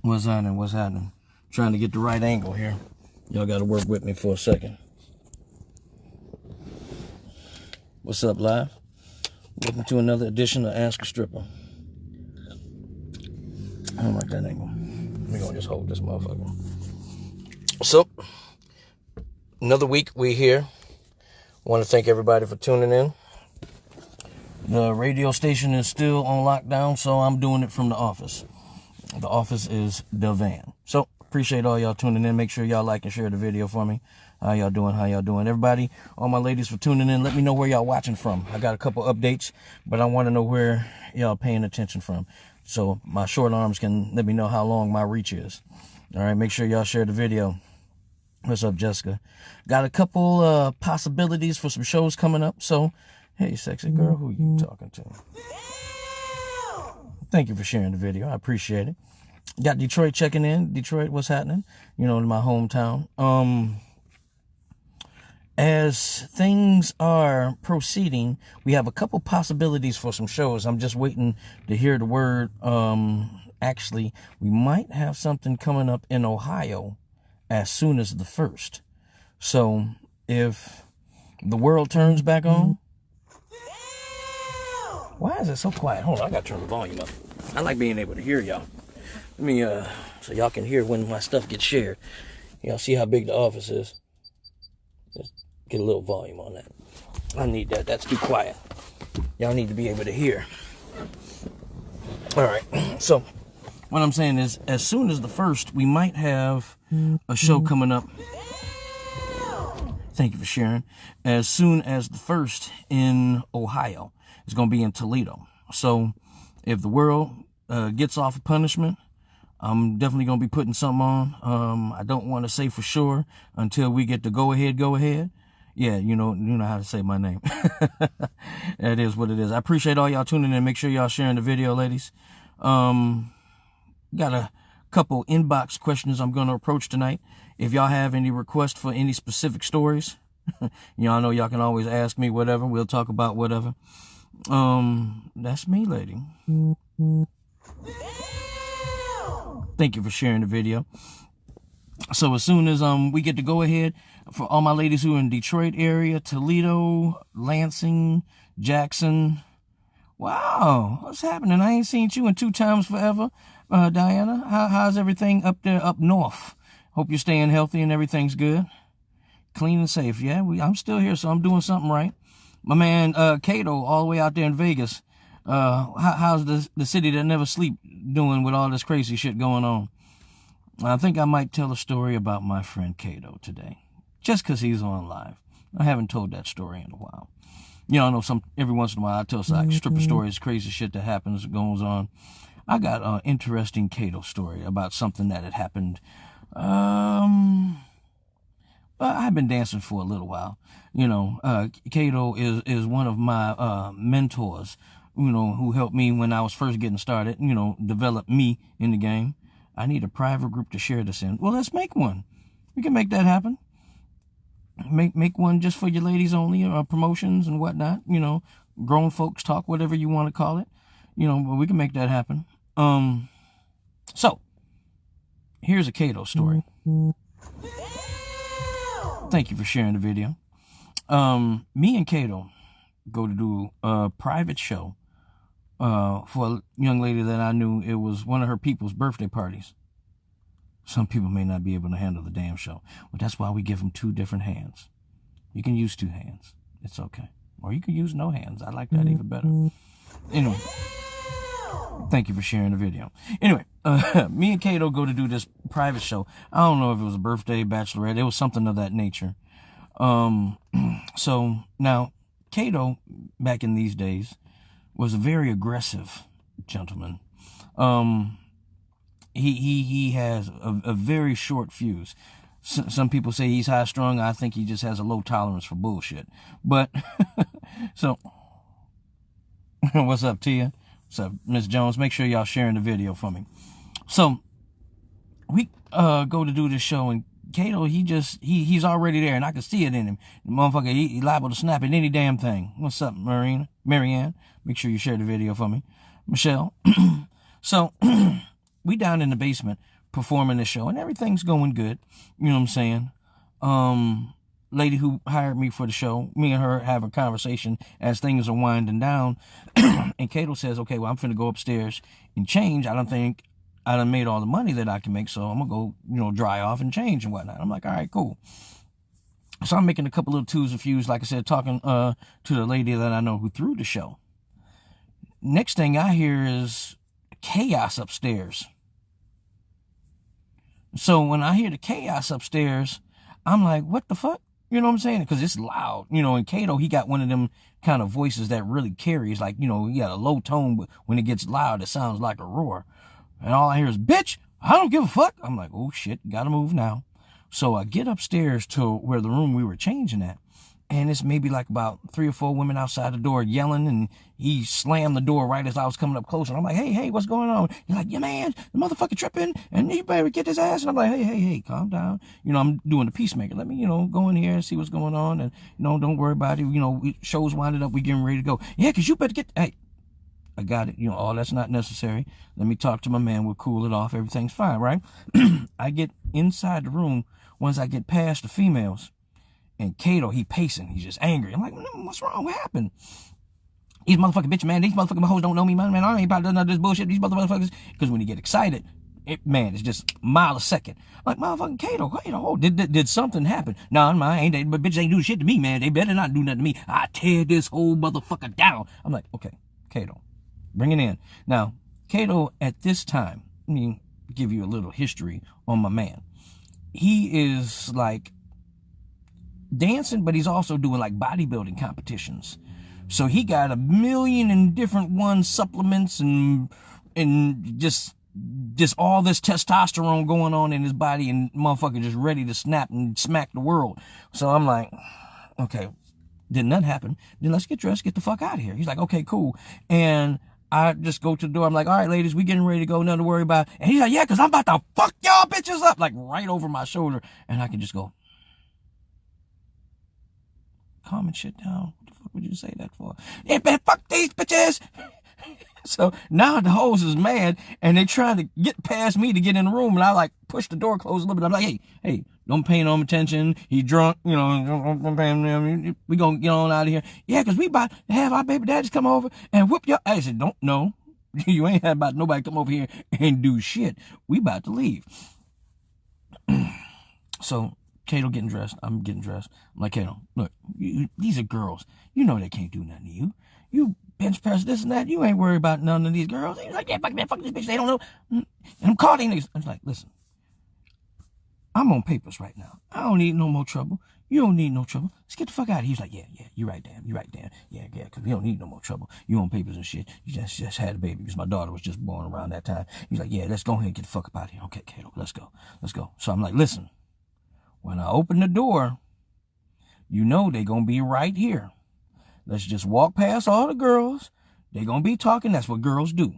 What's happening? What's happening? Trying to get the right angle here. Y'all got to work with me for a second. What's up, live? Welcome to another edition of Ask a Stripper. I don't like that angle. We're going to just hold this motherfucker. So, another week we here. Want to thank everybody for tuning in. The radio station is still on lockdown, so I'm doing it from the office. The office is the van. So, appreciate all y'all tuning in. Make sure y'all like and share the video for me. How y'all doing? How y'all doing? Everybody, all my ladies for tuning in. Let me know where y'all watching from. I got a couple updates, but I want to know where y'all paying attention from. So, my short arms can let me know how long my reach is. All right, make sure y'all share the video. What's up, Jessica? Got a couple possibilities for some shows coming up. So, hey, sexy girl, who you talking to? Thank you for sharing the video. I appreciate it. Got Detroit checking in. Detroit, what's happening? You know, in my hometown. As things are proceeding, we have a couple possibilities for some shows. I'm just waiting to hear the word. Actually, we might have something coming up in Ohio as soon as the 1st. So, if the world turns back on, why is it so quiet? Hold on, I gotta turn the volume up. I like being able to hear y'all. Let me, so y'all can hear when my stuff gets shared. Y'all see how big the office is? Just get a little volume on that. I need that. That's too quiet. Y'all need to be able to hear. All right. So, what I'm saying is, as soon as the 1st, we might have a show coming up. Thank you for sharing. As soon as the 1st in Ohio. It's going to be in Toledo. So, if the world gets off of punishment, I'm definitely going to be putting something on. I don't want to say for sure until we get the go ahead. Yeah, you know how to say my name. That is what it is. I appreciate all y'all tuning in. Make sure y'all sharing the video, ladies. Got a couple inbox questions I'm going to approach tonight. If y'all have any requests for any specific stories, y'all know y'all can always ask me whatever. We'll talk about whatever. That's me, lady. Thank you for sharing the video. So as soon as we get to go ahead, for all my ladies who are in Detroit area, Toledo, Lansing, Jackson. Wow, what's happening? I ain't seen you in 2 times forever, Diana. How's everything up there, up north? Hope you're staying healthy and everything's good, clean and safe. Yeah, I'm still here, so I'm doing something right. My man Cato, all the way out there in Vegas. How's the city that never sleep doing with all this crazy shit going on? I think I might tell a story about my friend Cato today, just because he's on live. I haven't told that story in a while. You know, I know every once in a while I tell like stripper stories, crazy shit that happens, goes on. I got an interesting Cato story about something that had happened. I've been dancing for a little while. You know, Cato is one of my mentors, you know, who helped me when I was first getting started, you know, develop me in the game. I need a private group to share this in. Well, let's make one. We can make that happen. Make one just for your ladies only, promotions and whatnot. You know, grown folks talk, whatever you want to call it. You know, but we can make that happen. So, here's a Cato story. Thank you for sharing the video. Me and Cato go to do a private show for a young lady that I knew. It was one of her people's birthday parties. Some people may not be able to handle the damn show, but that's why we give them 2 different hands. You can use 2 hands. It's okay. Or you can use no hands. I like that even better. Anyway, thank you for sharing the video. Anyway, me and Cato go to do this private show. I don't know if it was a birthday, bachelorette. It was something of that nature. So now Cato, back in these days, was a very aggressive gentleman. He has a very short fuse. Some people say he's high strung. I think he just has a low tolerance for bullshit. But so, what's up, Tia? What's up, Miss Jones? Make sure y'all sharing the video for me. So we go to do this show, and Cato, he's already there, and I can see it in him. The motherfucker, he liable to snap at any damn thing. What's up, Marianne? Make sure you share the video for me. Michelle. So we down in the basement performing the show, and everything's going good. You know what I'm saying? Lady who hired me for the show, me and her have a conversation as things are winding down. And Kato says, okay, well, I'm finna go upstairs and change. I don't think I done made all the money that I can make, so I'm gonna go, dry off and change and whatnot. I'm like, all right, cool. So I'm making a couple little twos and fews, like I said, talking to the lady that I know who threw the show. Next thing I hear is chaos upstairs. So when I hear the chaos upstairs, I'm like, what the fuck? You know what I'm saying? Because it's loud. And Kato, he got one of them kind of voices that really carries. Like, he got a low tone, but when it gets loud, it sounds like a roar. And all I hear is, bitch, I don't give a fuck. I'm like, oh, shit, gotta move now. So I get upstairs to where the room we were changing at. And it's maybe like about 3 or 4 women outside the door yelling, and he slammed the door right as I was coming up close. And I'm like, hey, what's going on? He's like, yeah, man, the motherfucker tripping, and you better get his ass. And I'm like, hey, calm down. I'm doing the peacemaker. Let me, go in here and see what's going on. And, don't worry about it. Show's winding up. We getting ready to go. Yeah, because you better get, hey, I got it. All that's not necessary. Let me talk to my man. We'll cool it off. Everything's fine, right? I get inside the room once I get past the females. And Kato, he pacing. He's just angry. I'm like, what's wrong? What happened? These motherfucking bitches, man. These motherfucking hoes don't know me, man. I ain't about to do none of this bullshit. These motherfuckers. Because when you get excited, it's just a mile a second. I'm like, motherfucking Kato, did something happen? No, but bitches ain't do shit to me, man. They better not do nothing to me. I tear this whole motherfucker down. I'm like, okay, Kato, bring it in. Now, Kato, at this time, let me give you a little history on my man. He is like dancing, but he's also doing like bodybuilding competitions. So he got 1 million and different supplements and just all this testosterone going on in his body, and motherfucker just ready to snap and smack the world. So I'm like, okay, did nothing happen? Then let's get dressed, get the fuck out of here. He's like, okay, cool. And I just go to the door. I'm like, all right, ladies, we getting ready to go. Nothing to worry about. And he's like, yeah, because I'm about to fuck y'all bitches up, like right over my shoulder. And I can just go, calm and shit down. What the fuck would you say that for? Yeah, man, fuck these bitches. So now the hoes is mad, and they trying to get past me to get in the room, and I like push the door closed a little bit. I'm like, hey, don't pay no attention. He drunk, don't pay him. We gonna get on out of here. Yeah, because we about to have our baby daddies come over and whoop your. I said, no, you ain't about nobody come over here and do shit. We about to leave. So Kato getting dressed. I'm getting dressed. I'm like, Kato, look, these are girls. They can't do nothing to you. You bench press this and that. You ain't worried about none of these girls. He's like, yeah, fuck this bitch. They don't know. And I'm calling these. I was like, listen, I'm on papers right now. I don't need no more trouble. You don't need no trouble. Let's get the fuck out of here. He's like, yeah, you're right, Dan. You're right, Dan. Yeah, because we don't need no more trouble. You on papers and shit. You just had a baby because my daughter was just born around that time. He's like, yeah, let's go ahead and get the fuck up out of here. Okay, Kato, let's go. So I'm like, listen, when I open the door, they gonna be right here. Let's just walk past all the girls. They gonna be talking. That's what girls do.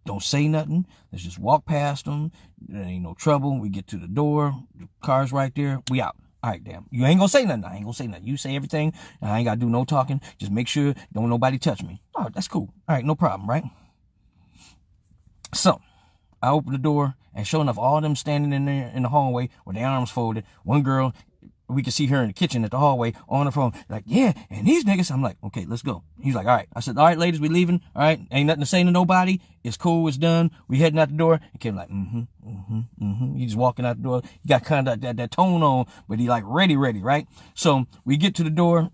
Don't say nothing. Let's just walk past them. There ain't no trouble. We get to the door. The car's right there. We out. All right, damn. You ain't gonna say nothing. I ain't gonna say nothing. You say everything. I ain't gotta do no talking. Just make sure don't nobody touch me. All right, that's cool. All right, no problem, right? So I open the door, and sure enough, all of them standing in there in the hallway with their arms folded. One girl, we could see her in the kitchen at the hallway on the phone. Like, yeah, and these niggas. I'm like, okay, let's go. He's like, all right. I said, all right, ladies, we leaving. All right, ain't nothing to say to nobody. It's cool. It's done. We heading out the door. He came like, He's just walking out the door. He got kind of that tone on, but he like ready, right? So we get to the door,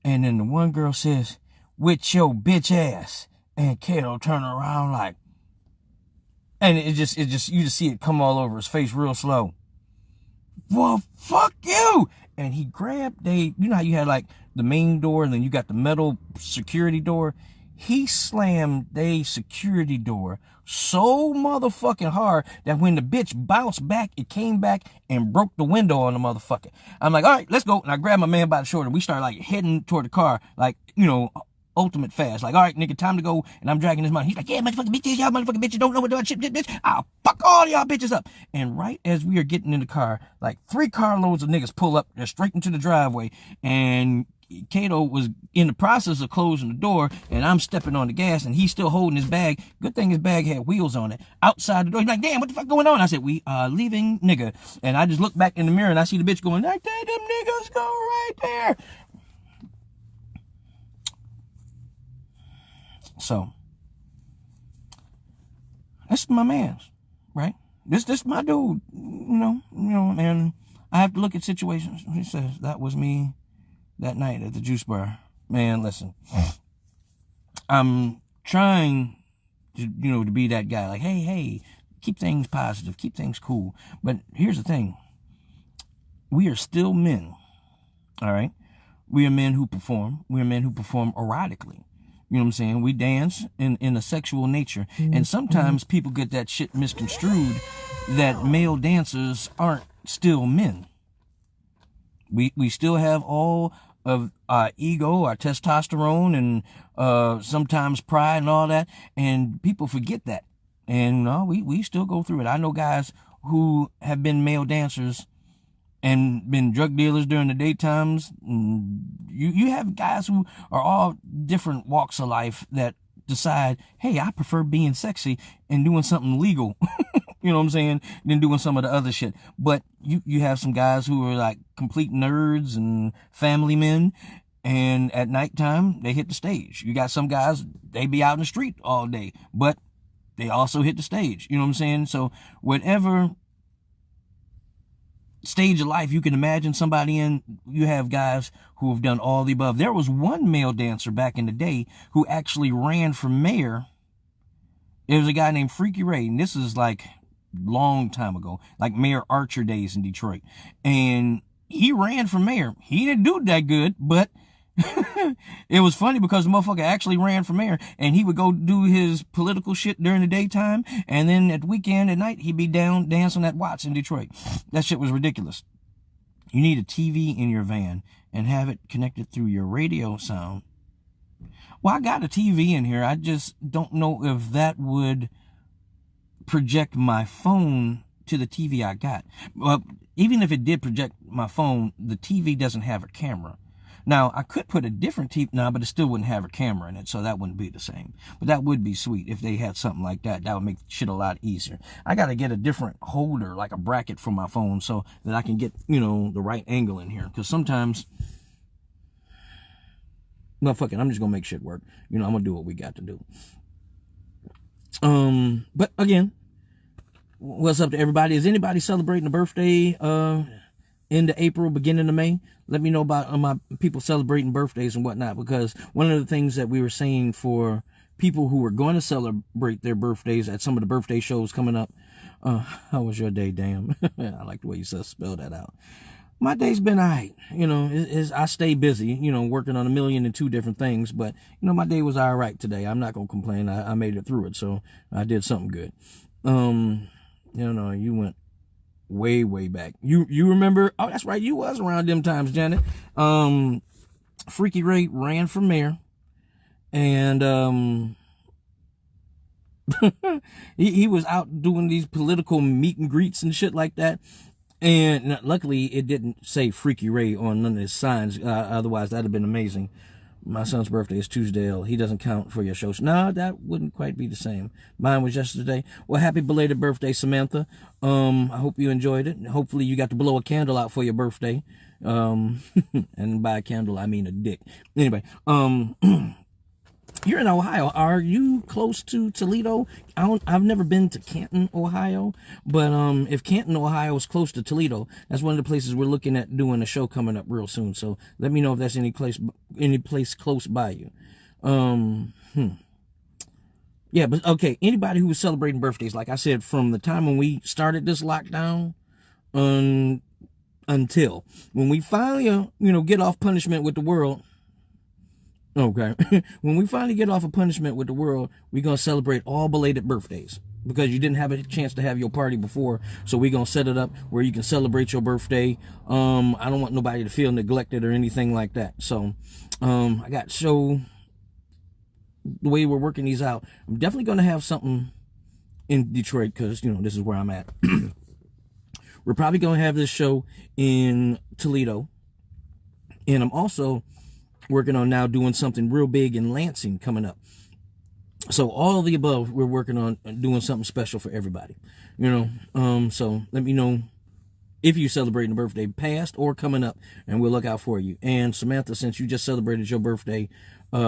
and then the one girl says, with your bitch ass. And Kato turn around like, and it just, you just see it come all over his face real slow. Well, fuck you. And he grabbed how you had like the main door and then you got the metal security door. He slammed the security door so motherfucking hard that when the bitch bounced back, it came back and broke the window on the motherfucker. I'm like, all right, let's go. And I grabbed my man by the shoulder. We started like heading toward the car, like, ultimate fast. Like, all right, nigga, time to go. And I'm dragging his money. He's like, yeah, motherfucking bitches, y'all motherfucking bitches don't know what doing shit, bitch. I'll fuck all y'all bitches up. And right as we are getting in the car, like 3 carloads of niggas pull up. They're straight into the driveway. And Kato was in the process of closing the door, and I'm stepping on the gas, and he's still holding his bag. Good thing his bag had wheels on it. Outside the door, he's like, damn, what the fuck going on? I said, we are leaving, nigga. And I just look back in the mirror, and I see the bitch going, like, them niggas go right there. So, that's my man's, right? This my dude, you know, and I have to look at situations. He says, that was me that night at the juice bar. Man, listen, I'm trying to, to be that guy. Like, hey, keep things positive, keep things cool. But here's the thing. We are still men, all right? We are men who perform. We are men who perform erotically. You know what I'm saying? We dance in a sexual nature. And sometimes people get that shit misconstrued that male dancers aren't still men. We still have all of our ego, our testosterone, and sometimes pride and all that. And people forget that. And no, we still go through it. I know guys who have been male dancers and been drug dealers during the daytimes. You have guys who are all different walks of life that decide, hey, I prefer being sexy and doing something legal, you know what I'm saying, than doing some of the other shit. But you have some guys who are like complete nerds and family men, and at nighttime, they hit the stage. You got some guys, they be out in the street all day, but they also hit the stage, you know what I'm saying? So whatever stage of life you can imagine somebody in, you have guys who have done all the above. There was one male dancer back in the day who actually ran for mayor. It was a guy named Freaky Ray, and this is like long time ago, like Mayor Archer days in Detroit. And he ran for mayor. He didn't do that good, but it was funny because the motherfucker actually ran for mayor, and he would go do his political shit during the daytime, and then at the weekend at night, he'd be down dancing at Watts in Detroit. That shit was ridiculous. You need a TV in your van and have it connected through your radio sound. Well, I got a TV in here. I just don't know if that would project my phone to the TV I got. Well, even if it did project my phone, the TV doesn't have a camera. Now, I could put a different TV now, but it still wouldn't have a camera in it, so that wouldn't be the same. But that would be sweet if they had something like that. That would make shit a lot easier. I got to get a different holder, like a bracket for my phone, so that I can get, the right angle in here. Because sometimes, well, fuck it, I'm just going to make shit work. I'm going to do what we got to do. But again, what's up to everybody? Is anybody celebrating a birthday, into April, beginning of May? Let me know about my people celebrating birthdays and whatnot, because one of the things that we were saying for people who are going to celebrate their birthdays at some of the birthday shows coming up, how was your day, damn? I like the way you spelled that out. My day's been all right. I stay busy, working on 1,000,002 different things, but, my day was all right today. I'm not going to complain. I made it through it, so I did something good. You went way back. You remember? Oh, that's right. You was around them times, Janet. Freaky Ray ran for mayor, and he was out doing these political meet and greets and shit like that. And luckily, it didn't say Freaky Ray on none of his signs. Otherwise, that'd have been amazing. My son's birthday is Tuesday. He doesn't count for your shows. No, that wouldn't quite be the same. Mine was yesterday. Well, happy belated birthday, Samantha. I hope you enjoyed it. Hopefully you got to blow a candle out for your birthday. And by a candle, I mean a dick. Anyway, you're in Ohio. Are you close to Toledo? I've never been to Canton, Ohio, but if Canton, Ohio is close to Toledo, that's one of the places we're looking at doing a show coming up real soon. So let me know if that's any place close by you. Yeah, but okay. Anybody who was celebrating birthdays, like I said, from the time when we started this lockdown, until when we finally, get off punishment with the world. Okay. When we finally get off of punishment with the world, we're going to celebrate all belated birthdays because you didn't have a chance to have your party before. So we're going to set it up where you can celebrate your birthday. I don't want nobody to feel neglected or anything like that. So, I got to show the way we're working these out. I'm definitely going to have something in Detroit because, this is where I'm at. We're probably going to have this show in Toledo. And I'm also working on now doing something real big in Lansing coming up. So all of the above, we're working on doing something special for everybody, so let me know if you're celebrating a birthday past or coming up, and we'll look out for you. And Samantha, since you just celebrated your birthday,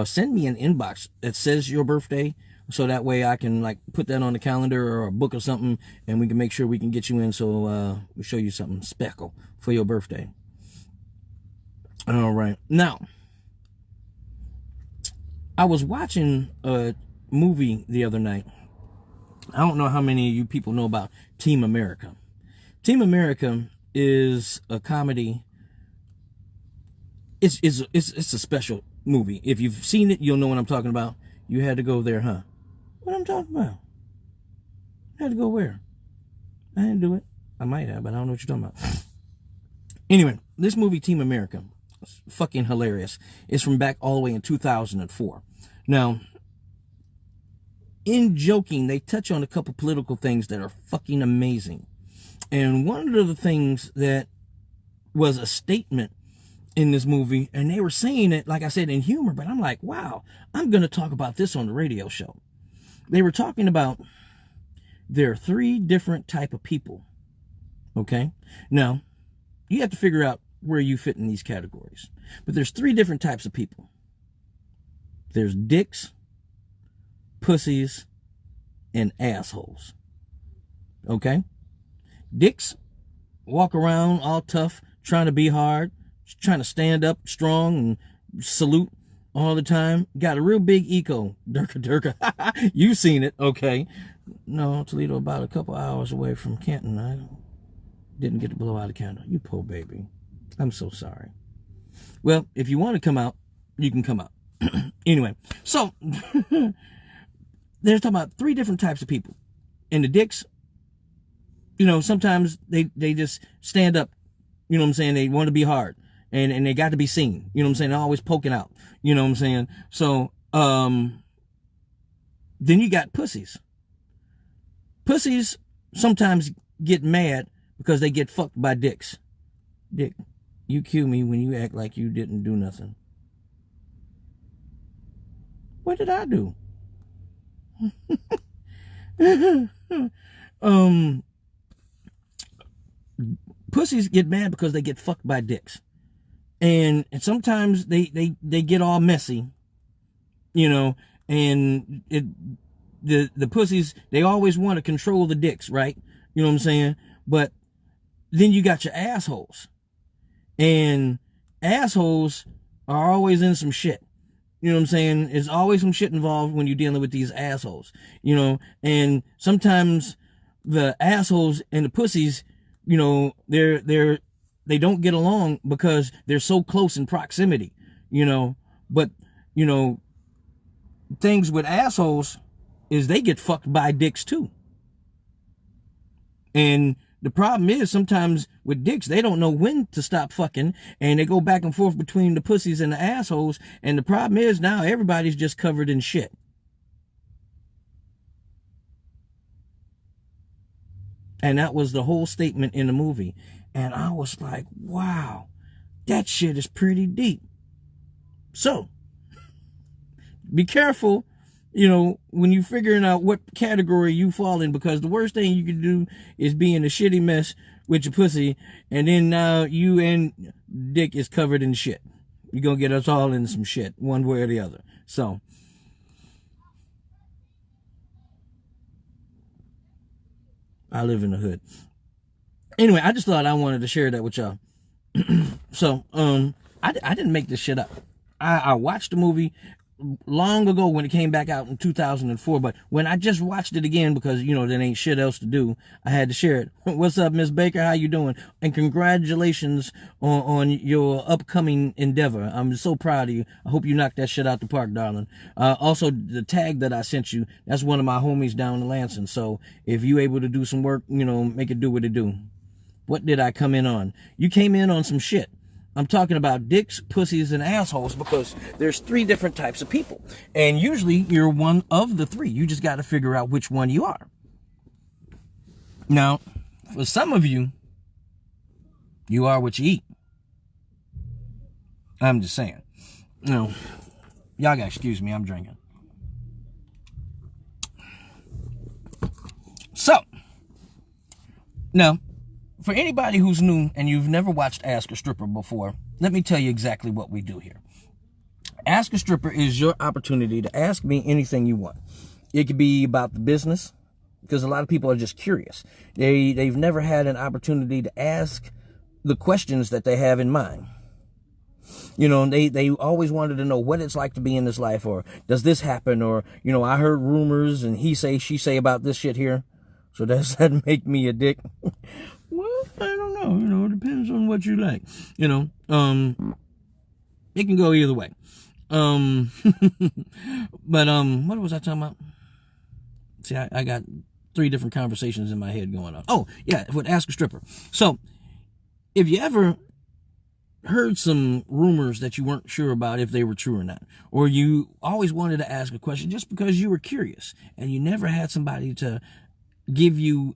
send me an inbox that says your birthday, so that way I can like put that on the calendar or a book or something, and we can make sure we can get you in, so we'll show you something special for your birthday. All right. Now, I was watching a movie the other night. I don't know how many of you people know about Team America. Team America is a comedy. It's a special movie. If you've seen it, you'll know what I'm talking about. You had to go there, huh? What I'm talking about? I had to go where? I didn't do it. I might have, but I don't know what you're talking about. Anyway, this movie, Team America, is fucking hilarious. It's from back all the way in 2004. Now, in joking, they touch on a couple political things that are fucking amazing. And one of the things that was a statement in this movie, and they were saying it, like I said, in humor, but I'm like, wow, I'm going to talk about this on the radio show. They were talking about there are 3 different type of people, okay? Now, you have to figure out where you fit in these categories. But there's 3 different types of people. There's dicks, pussies, and assholes, okay? Dicks walk around all tough, trying to be hard, trying to stand up strong and salute all the time. Got a real big ego. Durka. You've seen it, okay? No, Toledo about a couple hours away from Canton. I didn't get to blow out a candle. You poor baby. I'm so sorry. Well, if you want to come out, you can come out. Anyway, so they're talking about 3 different types of people. And the dicks, sometimes they just stand up, you know what I'm saying? They want to be hard, and they got to be seen, you know what I'm saying? They're always poking out, you know what I'm saying? So, then you got pussies. Pussies sometimes get mad because they get fucked by dicks. Dick, you cue me when you act like you didn't do nothing. What did I do? Pussies get mad because they get fucked by dicks. And sometimes they get all messy, and the pussies, they always want to control the dicks, right? You know what I'm saying? But then you got your assholes. And assholes are always in some shit. You know what I'm saying? There's always some shit involved when you're dealing with these assholes, and sometimes the assholes and the pussies, they don't get along because they're so close in proximity, but, things with assholes is they get fucked by dicks too. And the problem is sometimes with dicks, they don't know when to stop fucking, and they go back and forth between the pussies and the assholes. And the problem is now everybody's just covered in shit. And that was the whole statement in the movie. And I was like, wow, that shit is pretty deep. So, be careful, when you're figuring out what category you fall in, because the worst thing you can do is be in a shitty mess with your pussy, and then now you and dick is covered in shit. You're going to get us all in some shit, one way or the other. So, I live in the hood. Anyway, I just thought I wanted to share that with y'all. So, I didn't make this shit up. I watched the movie long ago when it came back out in 2004, but when I just watched it again, because there ain't shit else to do, I had to share it. What's up, Miss Baker? How you doing? And congratulations on your upcoming endeavor. I'm so proud of you. I hope you knocked that shit out the park, darling. Also, the tag that I sent you, that's one of my homies down in Lansing. So if you able to do some work, make it do what it do. What did I come in on? You came in on some shit. I'm talking about dicks, pussies, and assholes, because there's 3 different types of people. And usually you're one of the 3. You just got to figure out which one you are. Now, for some of you, you are what you eat. I'm just saying. No, y'all gotta excuse me, I'm drinking. So, now, for anybody who's new and you've never watched Ask a Stripper before, let me tell you exactly what we do here. Ask a Stripper is your opportunity to ask me anything you want. It could be about the business, because a lot of people are just curious. They've never had an opportunity to ask the questions that they have in mind. You know, they always wanted to know what it's like to be in this life, or does this happen, or, you know, I heard rumors and he say, she say about this shit here. So does that make me a dick? Well, I don't know. You know, it depends on what you like. You know, it can go either way. But what was I talking about? See, I got 3 different conversations in my head going on. Oh, yeah, with Ask a Stripper. So, if you ever heard some rumors that you weren't sure about if they were true or not, or you always wanted to ask a question just because you were curious and you never had somebody to give you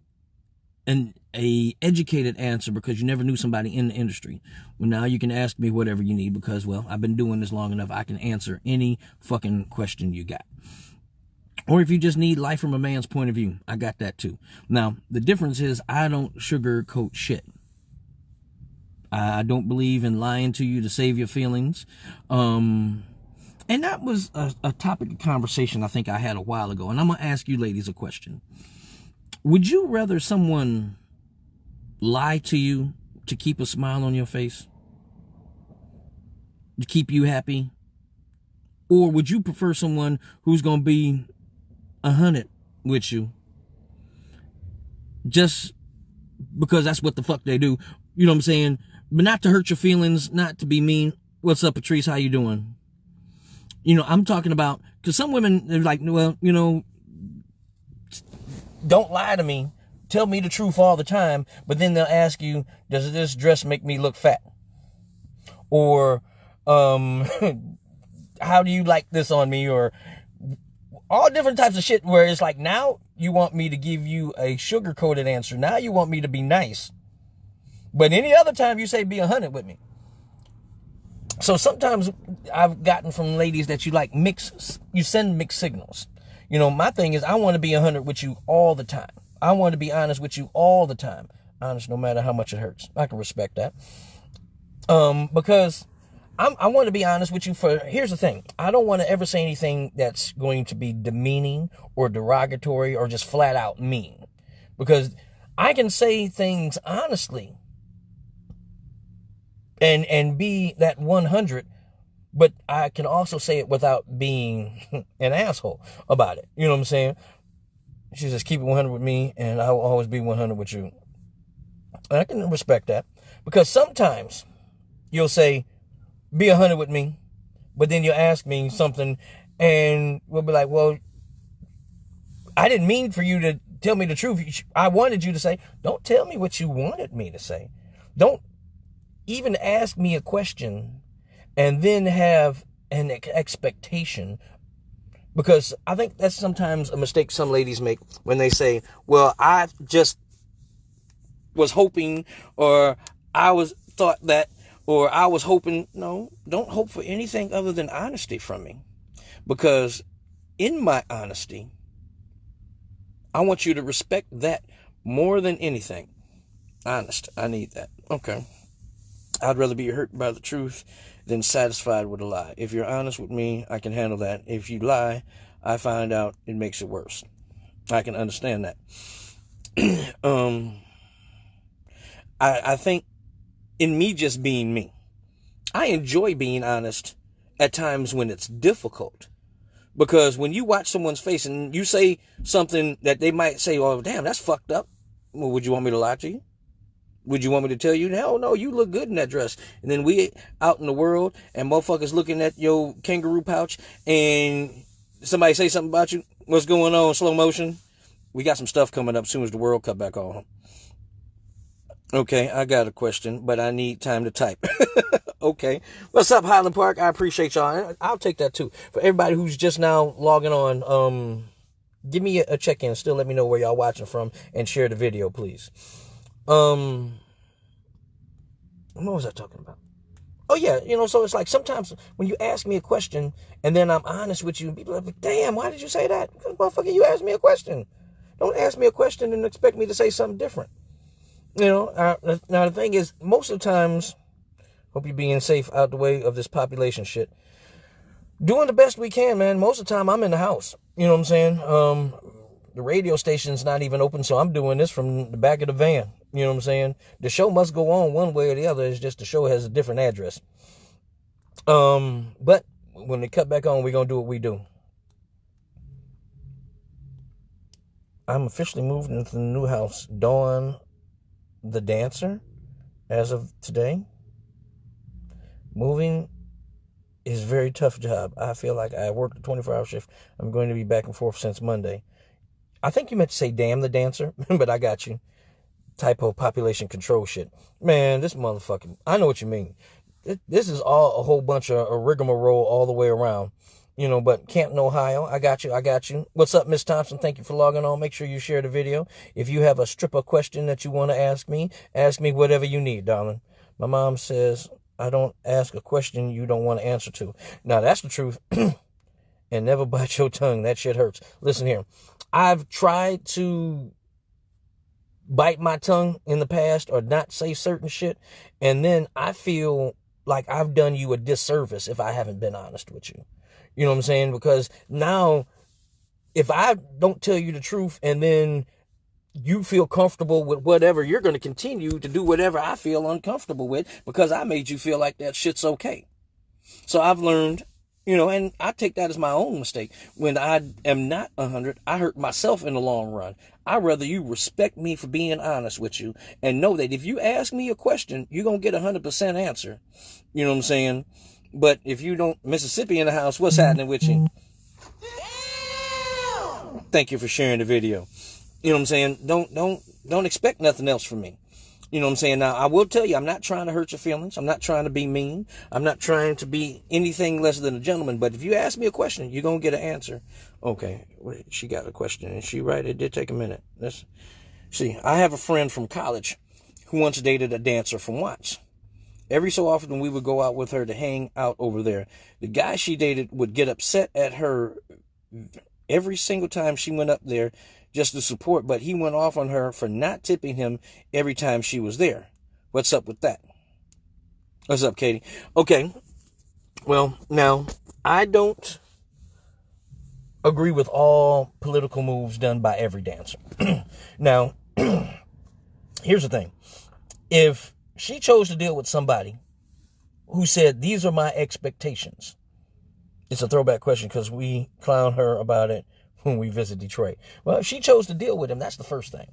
a educated answer because you never knew somebody in the industry, well, now you can ask me whatever you need because, well, I've been doing this long enough. I can answer any fucking question you got. Or if you just need life from a man's point of view, I got that too. Now, the difference is I don't sugarcoat shit. I don't believe in lying to you to save your feelings. And that was a topic of conversation I think I had a while ago. And I'm going to ask you ladies a question. Would you rather someone lie to you to keep a smile on your face? To keep you happy? Or would you prefer someone who's going to be 100 with you just because that's what the fuck they do? You know what I'm saying? But not to hurt your feelings, not to be mean. What's up, Patrice? How you doing? You know, I'm talking about, because some women, they're like, well, you know, don't lie to me. Tell me the truth all the time. But then they'll ask you, does this dress make me look fat? Or, how do you like this on me? Or all different types of shit where it's like, now you want me to give you a sugar-coated answer. Now you want me to be nice. But any other time you say be 100 with me. So sometimes I've gotten from ladies that you like you send mixed signals. You know, my thing is I want to be 100 with you all the time. I want to be honest with you all the time. Honest no matter how much it hurts. I can respect that. Because I want to be honest with you here's the thing. I don't want to ever say anything that's going to be demeaning or derogatory or just flat out mean. Because I can say things honestly and be that 100, but I can also say it without being an asshole about it. You know what I'm saying? She says, keep it 100 with me, and I will always be 100 with you. And I can respect that, because sometimes you'll say, be 100 with me, but then you'll ask me something, and we'll be like, well, I didn't mean for you to tell me the truth. I wanted you to say, don't tell me what you wanted me to say. Don't even ask me a question and then have an expectation, because I think that's sometimes a mistake some ladies make when they say, well, I just was hoping, or I thought that, or I was hoping. No, don't hope for anything other than honesty from me, because in my honesty, I want you to respect that more than anything. Honest, I need that. Okay. I'd rather be hurt by the truth than satisfied with a lie. If you're honest with me, I can handle that. If you lie, I find out it makes it worse. I can understand that. I think in me just being me, I enjoy being honest at times when it's difficult. Because when you watch someone's face and you say something that they might say, oh, damn, that's fucked up. Well, would you want me to lie to you? Would you want me to tell you, hell no, you look good in that dress? And then we out in the world and motherfuckers looking at your kangaroo pouch and somebody say something about you. What's going on, slow motion? We got some stuff coming up as soon as the World Cup back on. Okay, I got a question, but I need time to type. Okay. What's up, Highland Park? I appreciate y'all. I'll take that too. For everybody who's just now logging on, give me a check-in. Still let me know where y'all watching from and share the video, please. What was I talking about? Oh, yeah. So it's like sometimes when you ask me a question and then I'm honest with you, and people are like, damn, why did you say that? Because, motherfucker, you asked me a question. Don't ask me a question and expect me to say something different. Now, the thing is, most of the times, hope you're being safe out the way of this population shit. Doing the best we can, man. Most of the time, I'm in the house. You know what I'm saying? The radio station's not even open, so I'm doing this from the back of the van. You know what I'm saying? The show must go on one way or the other. It's just the show has a different address. But when they cut back on, we're going to do what we do. I'm officially moved into the new house. Dawn the Dancer, as of today. Moving is a very tough job. I feel like I worked a 24-hour shift. I'm going to be back and forth since Monday. I think you meant to say damn the dancer, but I got you. Typo population control shit. Man, this motherfucking, I know what you mean. This is all a whole bunch of a rigmarole all the way around. But Canton, Ohio, I got you. What's up, Miss Thompson? Thank you for logging on. Make sure you share the video. If you have a stripper question that you want to ask me whatever you need, darling. My mom says, I don't ask a question you don't want to answer to. Now, that's the truth. And never bite your tongue. That shit hurts. Listen here. I've tried to bite my tongue in the past or not say certain shit, and then I feel like I've done you a disservice if I haven't been honest with you. You know what I'm saying? Because now, if I don't tell you the truth and then you feel comfortable with whatever, you're going to continue to do whatever I feel uncomfortable with because I made you feel like that shit's okay. So I've learned, and I take that as my own mistake. When I am not 100, I hurt myself in the long run. I'd rather you respect me for being honest with you and know that if you ask me a question, you're going to get 100% answer. You know what I'm saying? But if you don't, Mississippi in the house, what's happening with you? Thank you for sharing the video. You know what I'm saying? Don't expect nothing else from me. You know what I'm saying? Now, I will tell you, I'm not trying to hurt your feelings. I'm not trying to be mean. I'm not trying to be anything less than a gentleman. But if you ask me a question, you're going to get an answer. Okay, wait, she got a question. And she right, it did take a minute. Let's see. I have a friend from college who once dated a dancer from Watts. Every so often, we would go out with her to hang out over there. The guy she dated would get upset at her every single time she went up there just to support, but he went off on her for not tipping him every time she was there. What's up with that? What's up, Katie? Okay. Well, now, I don't agree with all political moves done by every dancer. Now, here's the thing. If she chose to deal with somebody who said, these are my expectations. It's a throwback question because we clown her about it when we visit Detroit. Well, if she chose to deal with him, that's the first thing.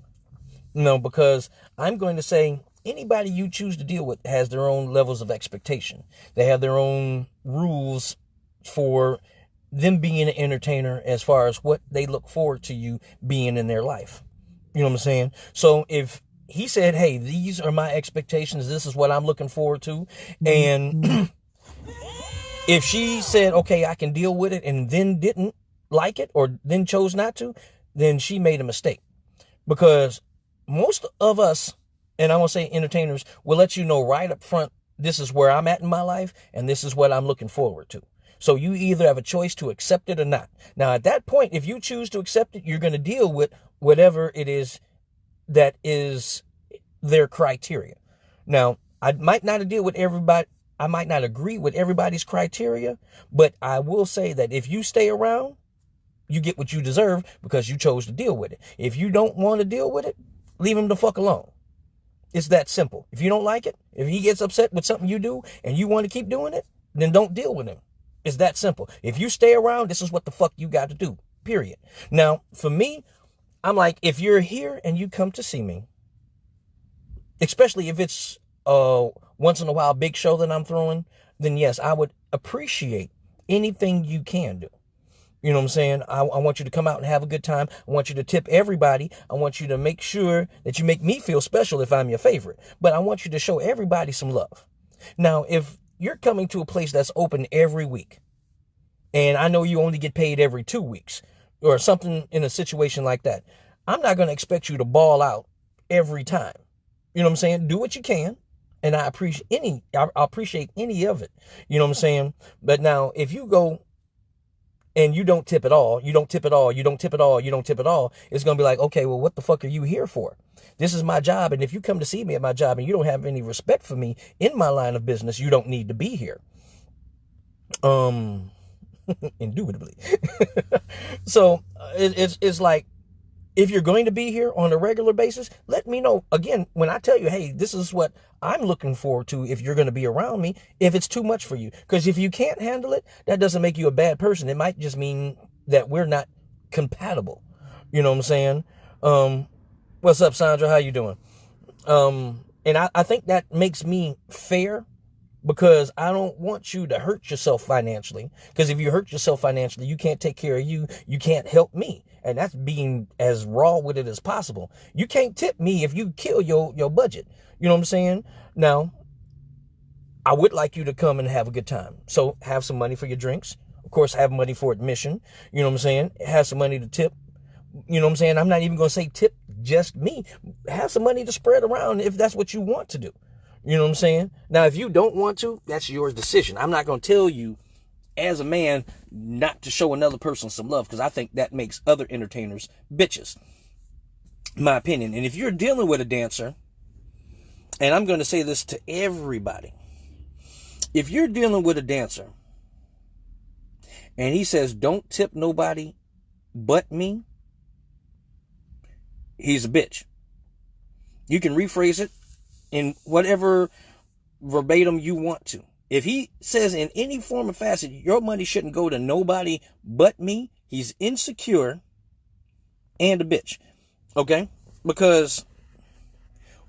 Because I'm going to say anybody you choose to deal with has their own levels of expectation. They have their own rules for them being an entertainer as far as what they look forward to you being in their life. You know what I'm saying? So if he said, hey, these are my expectations, this is what I'm looking forward to, and if she said, okay, I can deal with it, and then didn't like it or then chose not to, then she made a mistake. Because most of us, and I want to say entertainers, will let you know right up front, this is where I'm at in my life, and this is what I'm looking forward to. So you either have a choice to accept it or not. Now, at that point, if you choose to accept it, you're going to deal with whatever it is that is their criteria. Now, I might not deal with everybody. I might not agree with everybody's criteria, but I will say that if you stay around, you get what you deserve because you chose to deal with it. If you don't want to deal with it, leave him the fuck alone. It's that simple. If you don't like it, if he gets upset with something you do and you want to keep doing it, then don't deal with him. It's that simple. If you stay around, this is what the fuck you got to do, period. Now, for me, I'm like, if you're here and you come to see me, especially if it's once in a while big show that I'm throwing, then yes, I would appreciate anything you can do. You know what I'm saying? I want you to come out and have a good time. I want you to tip everybody. I want you to make sure that you make me feel special if I'm your favorite. But I want you to show everybody some love. Now, if you're coming to a place that's open every week, and I know you only get paid every 2 weeks, or something in a situation like that, I'm not going to expect you to ball out every time. You know what I'm saying? Do what you can. And I appreciate any of it. You know what I'm saying? But now if you go and you don't tip at all, you don't tip at all, you don't tip at all, you don't tip at all, it's going to be like, okay, well, what the fuck are you here for? This is my job. And if you come to see me at my job and you don't have any respect for me in my line of business, you don't need to be here. Indubitably. So it's like, if you're going to be here on a regular basis, let me know. Again, when I tell you, hey, this is what I'm looking forward to if you're going to be around me, if it's too much for you. Because if you can't handle it, that doesn't make you a bad person. It might just mean that we're not compatible. You know what I'm saying? What's up, Sandra? How you doing? And I think that makes me fair, because I don't want you to hurt yourself financially. Because if you hurt yourself financially, you can't take care of you. You can't help me. And that's being as raw with it as possible. You can't tip me if you kill your budget. You know what I'm saying? Now, I would like you to come and have a good time. So have some money for your drinks. Of course, have money for admission. You know what I'm saying? Have some money to tip. You know what I'm saying? I'm not even going to say tip just me. Have some money to spread around if that's what you want to do. You know what I'm saying? Now, if you don't want to, that's your decision. I'm not going to tell you as a man not to show another person some love, because I think that makes other entertainers bitches. My opinion. And if you're dealing with a dancer, and I'm going to say this to everybody, if you're dealing with a dancer and he says, don't tip nobody but me, he's a bitch. You can rephrase it in whatever verbatim you want to. If he says in any form or facet, your money shouldn't go to nobody but me, he's insecure and a bitch. Okay? Because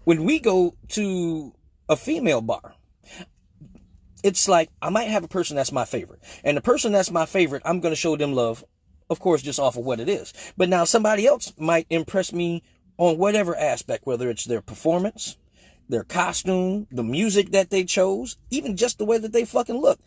when we go to a female bar, it's like, I might have a person that's my favorite. And the person that's my favorite, I'm going to show them love, of course, just off of what it is. But now somebody else might impress me on whatever aspect, whether it's their performance, their costume, the music that they chose, even just the way that they fucking look.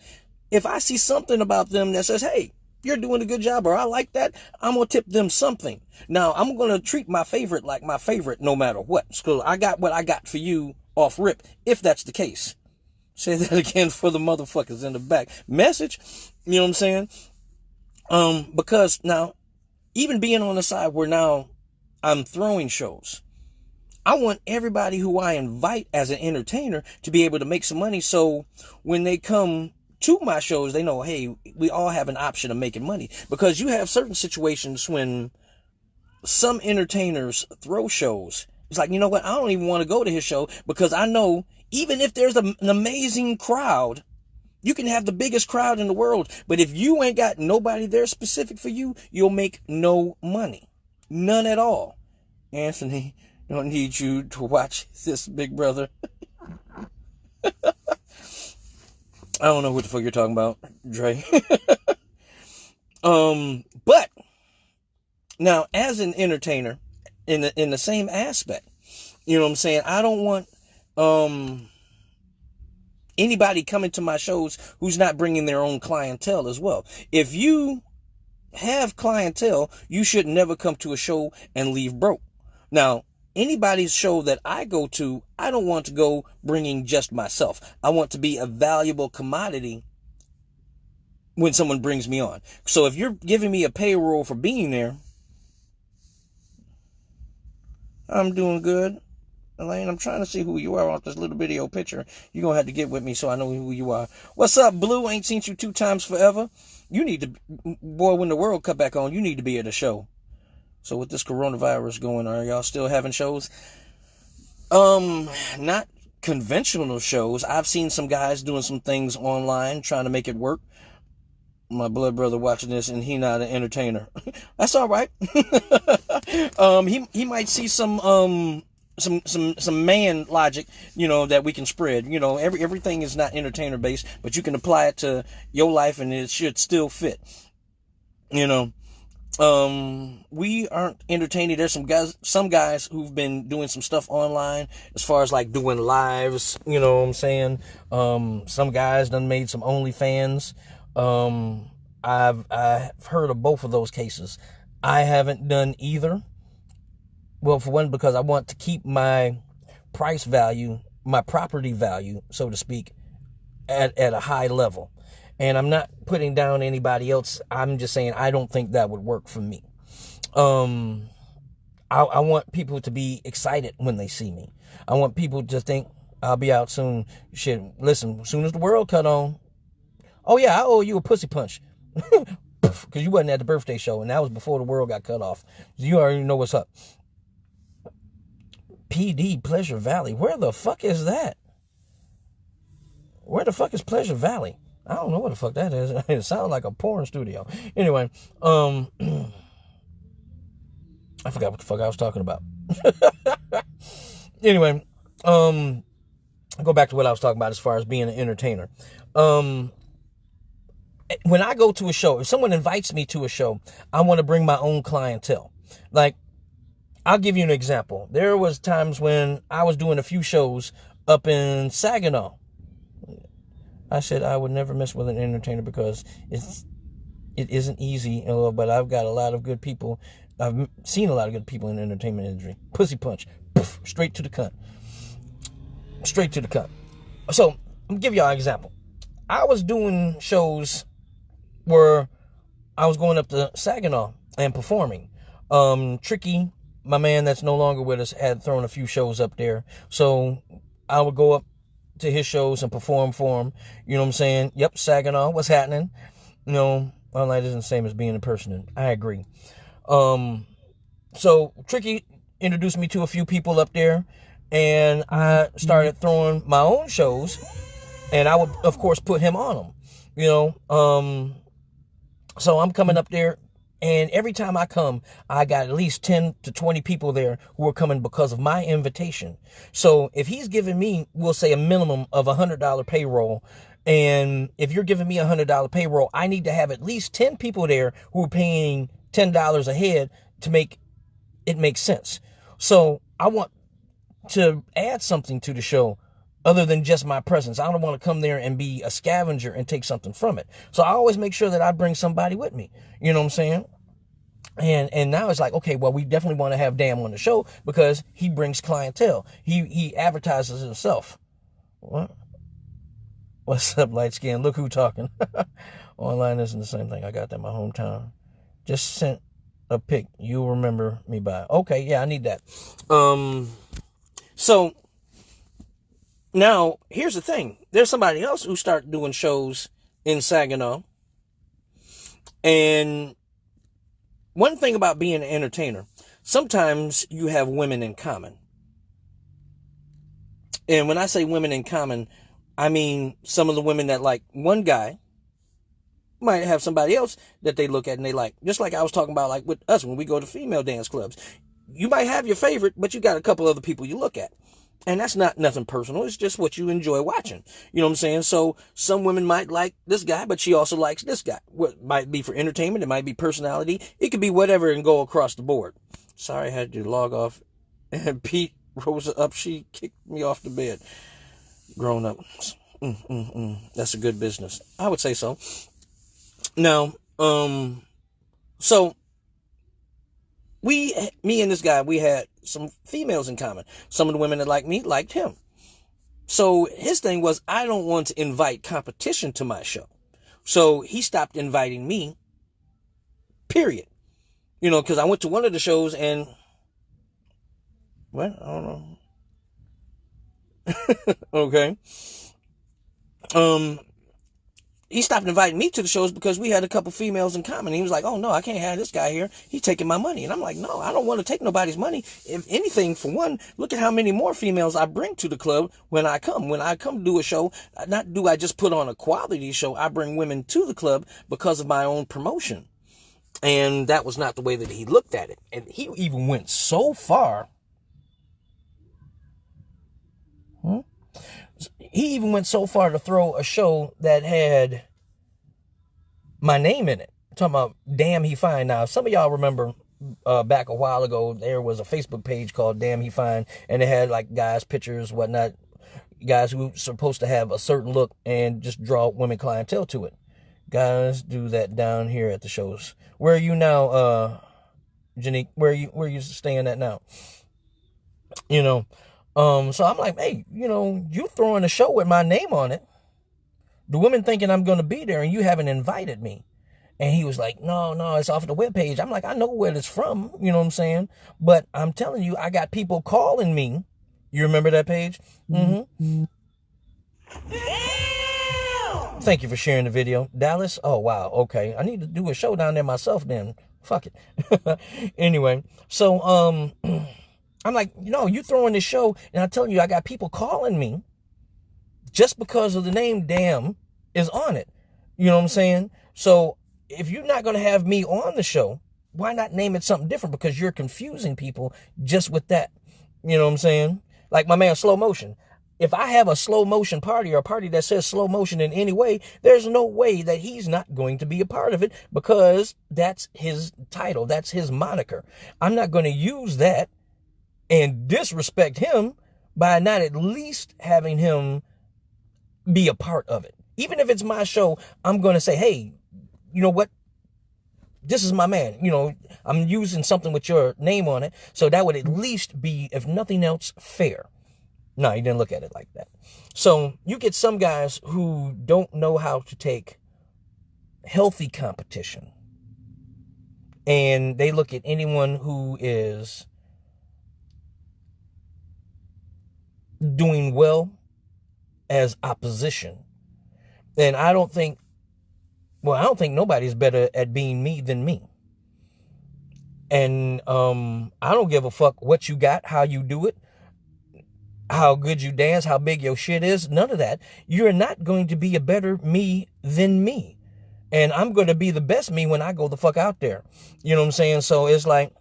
If I see something about them that says, hey, you're doing a good job, or I like that, I'm going to tip them something. Now, I'm going to treat my favorite like my favorite no matter what. So I got what I got for you off rip, if that's the case. Say that again for the motherfuckers in the back. Message, you know what I'm saying? Because now, even being on the side where now I'm throwing shows, I want everybody who I invite as an entertainer to be able to make some money. So when they come to my shows, they know, hey, we all have an option of making money. Because you have certain situations when some entertainers throw shows. It's like, you know what? I don't even want to go to his show, because I know even if there's an amazing crowd, you can have the biggest crowd in the world, but if you ain't got nobody there specific for you, you'll make no money. None at all. Anthony, don't need you to watch this, big brother. I don't know what the fuck you're talking about, Dre. But now, as an entertainer, in the same aspect, you know what I'm saying? I don't want anybody coming to my shows who's not bringing their own clientele as well. If you have clientele, you should never come to a show and leave broke. Now, anybody's show that I go to, I don't want to go bringing just myself. I want to be a valuable commodity when someone brings me on. So if you're giving me a payroll for being there, I'm doing good. Elaine, I'm trying to see who you are off this little video picture. You're going to have to get with me so I know who you are. What's up, Blue? Ain't seen you 2 times forever. You need to, boy, when the World Cup back on, you need to be at a show. So with this coronavirus going, are y'all still having shows? Not conventional shows. I've seen some guys doing some things online, trying to make it work. My blood brother watching this, and he not an entertainer. That's all right. He might see some man logic, you know, that we can spread. You know, everything is not entertainer based, but you can apply it to your life and it should still fit. You know, we aren't entertaining. There's some guys who've been doing some stuff online as far as like doing lives, you know what I'm saying? Some guys done made some OnlyFans. I've heard of both of those cases. I haven't done either. Well, for one, because I want to keep my price value my property value, so to speak, at a high level. And I'm not putting down anybody else. I'm just saying I don't think that would work for me. I want people to be excited when they see me. I want people to think I'll be out soon. Shit, listen, as soon as the world cut on, oh yeah, I owe you a pussy punch. Because you wasn't at the birthday show, and that was before the world got cut off. You already know what's up. PD, Pleasure Valley. Where the fuck is that? Where the fuck is Pleasure Valley? I don't know what the fuck that is. It sounds like a porn studio. Anyway, I forgot what the fuck I was talking about. Anyway, go back to what I was talking about as far as being an entertainer. When I go to a show, if someone invites me to a show, I want to bring my own clientele. Like, I'll give you an example. There was times when I was doing a few shows up in Saginaw. I said I would never mess with an entertainer because it isn't easy, but I've got a lot of good people. I've seen a lot of good people in the entertainment industry. Pussy punch. Poof, straight to the cunt. Straight to the cunt. So, I'm going to give y'all an example. I was doing shows where I was going up to Saginaw and performing. Tricky, my man that's no longer with us, had thrown a few shows up there. So, I would go up to his shows and perform for him. You know what I'm saying? Yep, Saginaw, what's happening? You know, well, that isn't the same as being in person. I agree. So Tricky introduced me to a few people up there, and I started throwing my own shows, and I would, of course, put him on them. You know, so I'm coming up there, and every time I come, I got at least 10 to 20 people there who are coming because of my invitation. So if he's giving me, we'll say, a minimum of $100 payroll, and if you're giving me $100 payroll, I need to have at least 10 people there who are paying $10 a head to make it make sense. So I want to add something to the show other than just my presence. I don't want to come there and be a scavenger and take something from it. So I always make sure that I bring somebody with me. You know what I'm saying? And now it's like, okay, well, we definitely want to have Damn on the show because he brings clientele. He advertises himself. What? What's up, light skin? Look who talking. Online isn't the same thing. I got that in my hometown. Just sent a pic. You'll remember me by. Okay, yeah, I need that. So now here's the thing. There's somebody else who started doing shows in Saginaw. And one thing about being an entertainer, sometimes you have women in common. And when I say women in common, I mean some of the women that like one guy might have somebody else that they look at and they like. Just like I was talking about, like with us when we go to female dance clubs. You might have your favorite, but you got a couple other people you look at. And that's not nothing personal. It's just what you enjoy watching. You know what I'm saying? So some women might like this guy, but she also likes this guy. What might be for entertainment. It might be personality. It could be whatever and go across the board. Sorry, I had to log off. And Pete rose up. She kicked me off the bed. Grown up. That's a good business. I would say so. Now, so me and this guy, we had some females in common. Some of the women that liked me liked him. So his thing was, I don't want to invite competition to my show. So he stopped inviting me, period. You know, because I went to one of the shows and, well, I don't know. Okay. He stopped inviting me to the shows because we had a couple females in common. He was like, oh, no, I can't have this guy here. He's taking my money. And I'm like, no, I don't want to take nobody's money. If anything, for one, look at how many more females I bring to the club when I come. When I come do a show, not do I just put on a quality show. I bring women to the club because of my own promotion. And that was not the way that he looked at it. And he even went so far. He even went so far to throw a show that had my name in it. I'm talking about Damn He Fine. Now, some of y'all remember back a while ago, there was a Facebook page called Damn He Fine, and it had like guys' pictures, whatnot, guys who were supposed to have a certain look and just draw women clientele to it. Guys do that down here at the shows. Where are you now, Janique? Where are you staying at now? You know, So I'm like, hey, you throwing a show with my name on it. The women thinking I'm going to be there and you haven't invited me. And he was like, no, it's off the webpage. I'm like, I know where it's from. You know what I'm saying? But I'm telling you, I got people calling me. You remember that page? Mm-hmm. Thank you for sharing the video. Dallas? Oh, wow. Okay. I need to do a show down there myself then. Fuck it. Anyway, so I'm like, you throwing this show, and I'm telling you, I got people calling me just because of the name Damn is on it. You know what I'm saying? So if you're not going to have me on the show, why not name it something different? Because you're confusing people just with that. You know what I'm saying? Like my man Slow Motion. If I have a slow motion party or a party that says slow motion in any way, there's no way that he's not going to be a part of it because that's his title. That's his moniker. I'm not going to use that and disrespect him by not at least having him be a part of it. Even if it's my show, I'm going to say, hey, you know what? This is my man. I'm using something with your name on it. So that would at least be, if nothing else, fair. No, he didn't look at it like that. So you get some guys who don't know how to take healthy competition. And they look at anyone who is doing well as opposition. And I don't think nobody's better at being me than me. And I don't give a fuck what you got, how you do it, how good you dance, how big your shit is, none of that. You're not going to be a better me than me. And I'm going to be the best me when I go the fuck out there. You know what I'm saying? So it's like,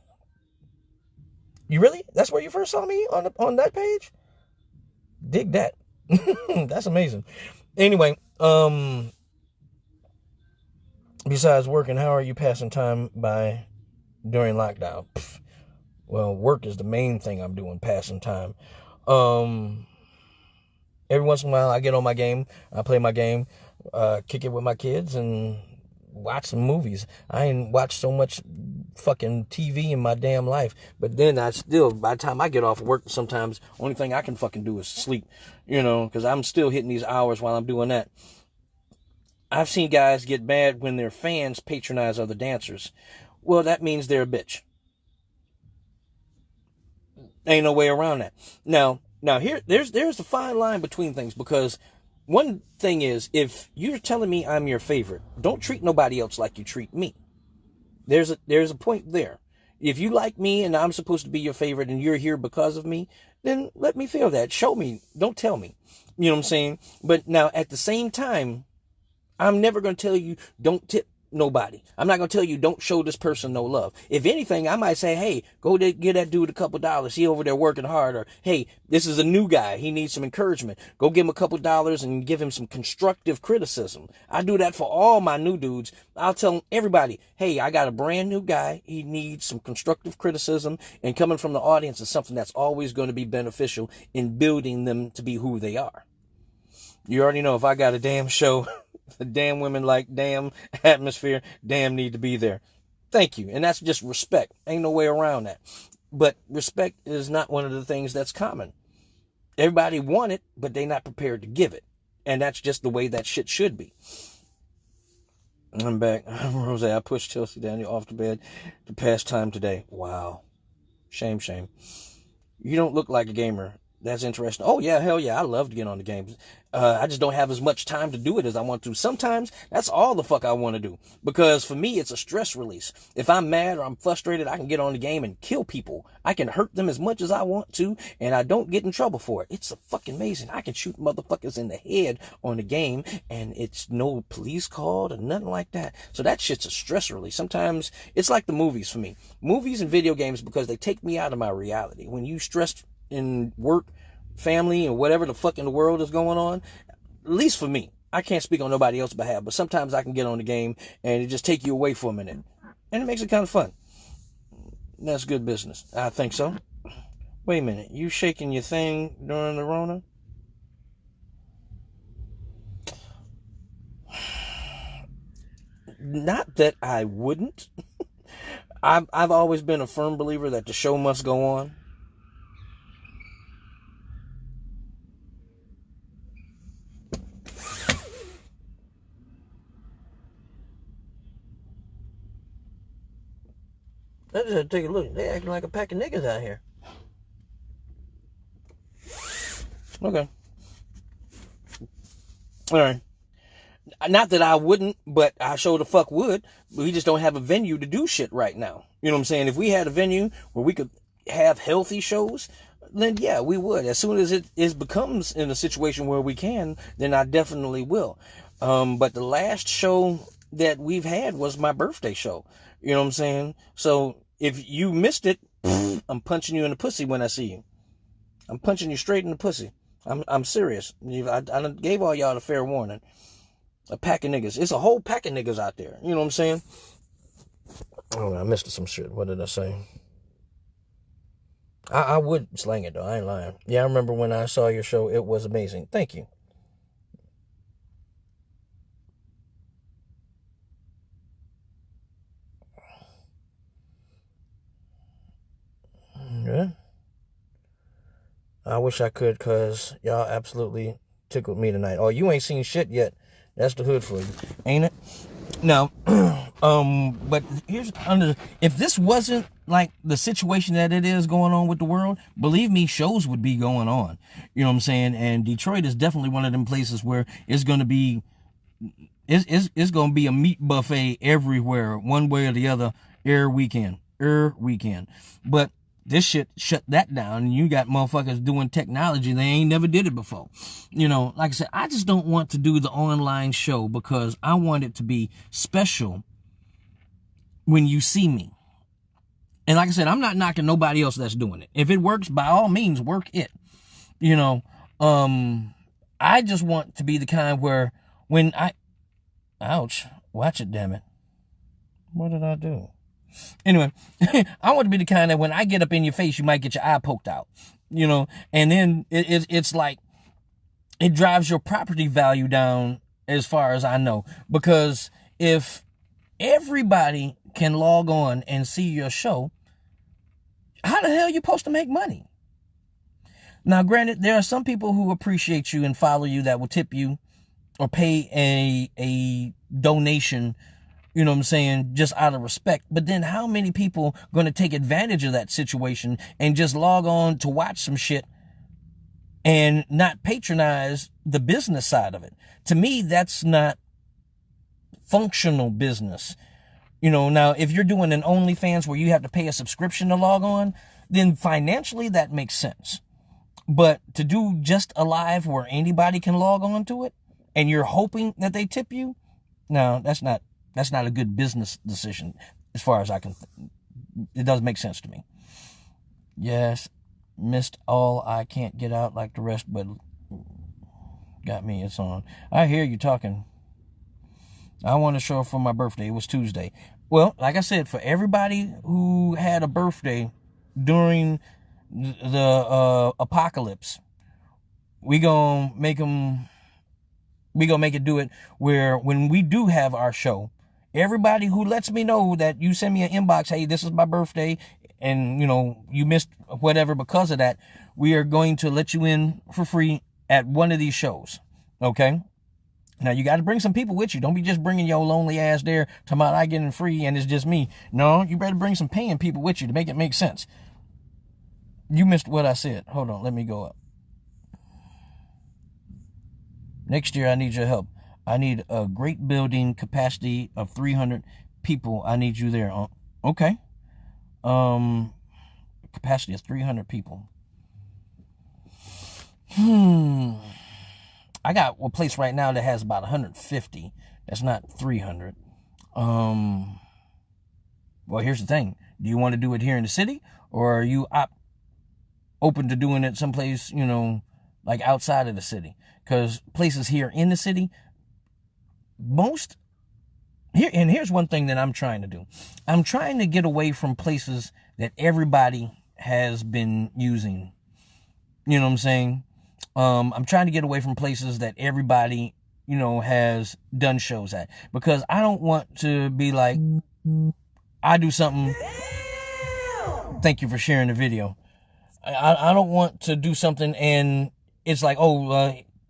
you really? That's where you first saw me on that page? Dig that. That's amazing. Anyway, besides working, how are you passing time during lockdown? Well, work is the main thing I'm doing, passing time. Every once in a while I get on my game, I play my game, kick it with my kids and watch some movies. I ain't watched so much fucking TV in my damn life. But then by the time I get off work, sometimes only thing I can fucking do is sleep, because I'm still hitting these hours while I'm doing that. I've seen guys get mad when their fans patronize other dancers. Well, that means they're a bitch. Ain't no way around that. Now there's a fine line between things, because one thing is, if you're telling me I'm your favorite, don't treat nobody else like you treat me. There's a point there. If you like me and I'm supposed to be your favorite and you're here because of me, then let me feel that. Show me. Don't tell me. You know what I'm saying? But now at the same time, I'm never going to tell you don't tip nobody. I'm not going to tell you don't show this person no love. If anything, I might say, hey, go get that dude a couple dollars. He over there working hard. Or, hey, this is a new guy. He needs some encouragement. Go give him a couple dollars and give him some constructive criticism. I do that for all my new dudes. I'll tell everybody, hey, I got a brand new guy. He needs some constructive criticism. And coming from the audience is something that's always going to be beneficial in building them to be who they are. You already know, if I got a damn show, the damn women like damn atmosphere, damn need to be there. Thank you. And that's just respect. Ain't no way around that. But respect is not one of the things that's common. Everybody want it, but they not prepared to give it. And that's just the way that shit should be. I'm back. Rose, I pushed Chelsea Daniel off the bed to pass time today. Wow. Shame. You don't look like a gamer. That's interesting. Oh, yeah, hell yeah. I love to get on the games. I just don't have as much time to do it as I want to. Sometimes that's all the fuck I want to do. Because for me, it's a stress release. If I'm mad or I'm frustrated, I can get on the game and kill people. I can hurt them as much as I want to, and I don't get in trouble for it. It's fucking amazing. I can shoot motherfuckers in the head on the game, and it's no police called or nothing like that. So that shit's a stress release. Sometimes it's like the movies for me. Movies and video games, because they take me out of my reality. When you stressed in work, family, and whatever the fuck in the world is going on, at least for me, I can't speak on nobody else's behalf, but sometimes I can get on the game and it just take you away for a minute, and it makes it kind of fun. That's good business. I think so. Wait a minute, you shaking your thing during the Rona? Not that I wouldn't. I've always been a firm believer that the show must go on. I just had to take a look. They acting like a pack of niggas out here. Okay. All right. Not that I wouldn't, but I sure the fuck would. We just don't have a venue to do shit right now. You know what I'm saying? If we had a venue where we could have healthy shows, then yeah, we would. As soon as it becomes in a situation where we can, then I definitely will. But the last show that we've had was my birthday show. You know what I'm saying? So if you missed it, I'm punching you in the pussy when I see you. I'm punching you straight in the pussy. I'm serious. I gave all y'all a fair warning. A pack of niggas. It's a whole pack of niggas out there. You know what I'm saying? Oh, I missed some shit. What did I say? I would slang it, though. I ain't lying. Yeah, I remember when I saw your show. It was amazing. Thank you. Yeah. I wish I could, because y'all absolutely tickled me tonight. Oh, you ain't seen shit yet. That's the hood for you, ain't it? No. But here's if this wasn't like the situation that it is going on with the world, believe me, shows would be going on. You know what I'm saying? And Detroit is definitely one of them places where it's going to be it's going to be a meat buffet everywhere, one way or the other, every weekend. But this shit shut that down, and you got motherfuckers doing technology they ain't never did it before. You know, like I said, I just don't want to do the online show because I want it to be special when you see me. And like I said, I'm not knocking nobody else that's doing it. If it works, by all means, work it. You know, I just want to be the kind where when ouch, watch it, damn it. What did I do? Anyway, I want to be the kind that when I get up in your face, you might get your eye poked out, you know, and then it's like it drives your property value down as far as I know, because if everybody can log on and see your show, how the hell are you supposed to make money? Now, granted, there are some people who appreciate you and follow you that will tip you or pay a donation, you know what I'm saying, just out of respect. But then how many people going to take advantage of that situation and just log on to watch some shit and not patronize the business side of it? To me, that's not functional business. You know, now, if you're doing an OnlyFans where you have to pay a subscription to log on, then financially that makes sense. But to do just a live where anybody can log on to it and you're hoping that they tip you, no, that's not a good business decision as far as it doesn't make sense to me. Yes, missed all I can't get out like the rest, but got me, it's on. I hear you talking. I want to show up for my birthday. It was Tuesday. Well, like I said, for everybody who had a birthday during the apocalypse, we gonna make it do it where when we do have our show, everybody who lets me know that you send me an inbox, hey, this is my birthday, and you know you missed whatever because of that, we are going to let you in for free at one of these shows. Okay? Now you got to bring some people with you. Don't be just bringing your lonely ass there talking about I getting free and it's just me. No, you better bring some paying people with you to make it make sense. You missed what I said. Hold on, let me go up. Next year, I need your help. I need a great building capacity of 300 people. I need you there. Okay. Capacity of 300 people. I got a place right now that has about 150. That's not 300. Well, here's the thing. Do you want to do it here in the city, or are you open to doing it someplace, you know, like outside of the city? Because places here in the city, here's one thing that I'm trying to do. I'm trying to get away from places that everybody has been using. You know what I'm saying? I'm trying to get away from places that everybody, you know, has done shows at. Because I don't want to be like, I do something. Thank you for sharing the video. I don't want to do something and it's like,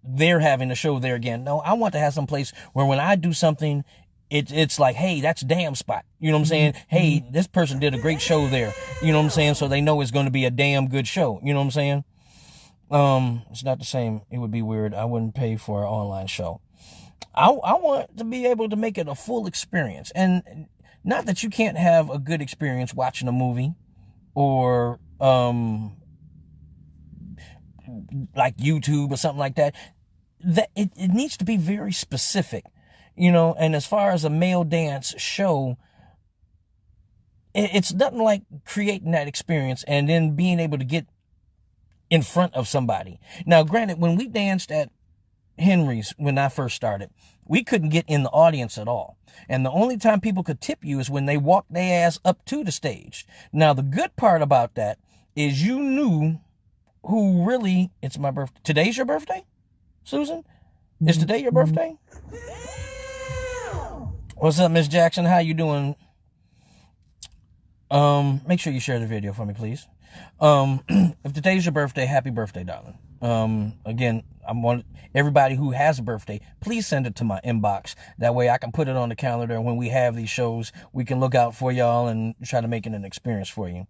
they're having a show there again. No, I want to have some place where when I do something, it's like, hey, that's a damn spot. You know what I'm saying? Hey, this person did a great show there. You know what I'm saying? So they know it's going to be a damn good show. You know what I'm saying? It's not the same. It would be weird. I wouldn't pay for an online show. I want to be able to make it a full experience. And not that you can't have a good experience watching a movie or like YouTube or something like that. That it needs to be very specific, you know. And as far as a male dance show, it's nothing like creating that experience and then being able to get in front of somebody. Now, granted, when we danced at Henry's when I first started, we couldn't get in the audience at all. And the only time people could tip you is when they walked their ass up to the stage. Now, the good part about that is you knew who really, it's my birthday. Today's your birthday, Susan? Is today your birthday? What's up, Miss Jackson? How you doing? Make sure you share the video for me, please. If today's your birthday, happy birthday, darling. Again, I want everybody who has a birthday, please send it to my inbox. That way I can put it on the calendar, and when we have these shows, we can look out for y'all and try to make it an experience for you.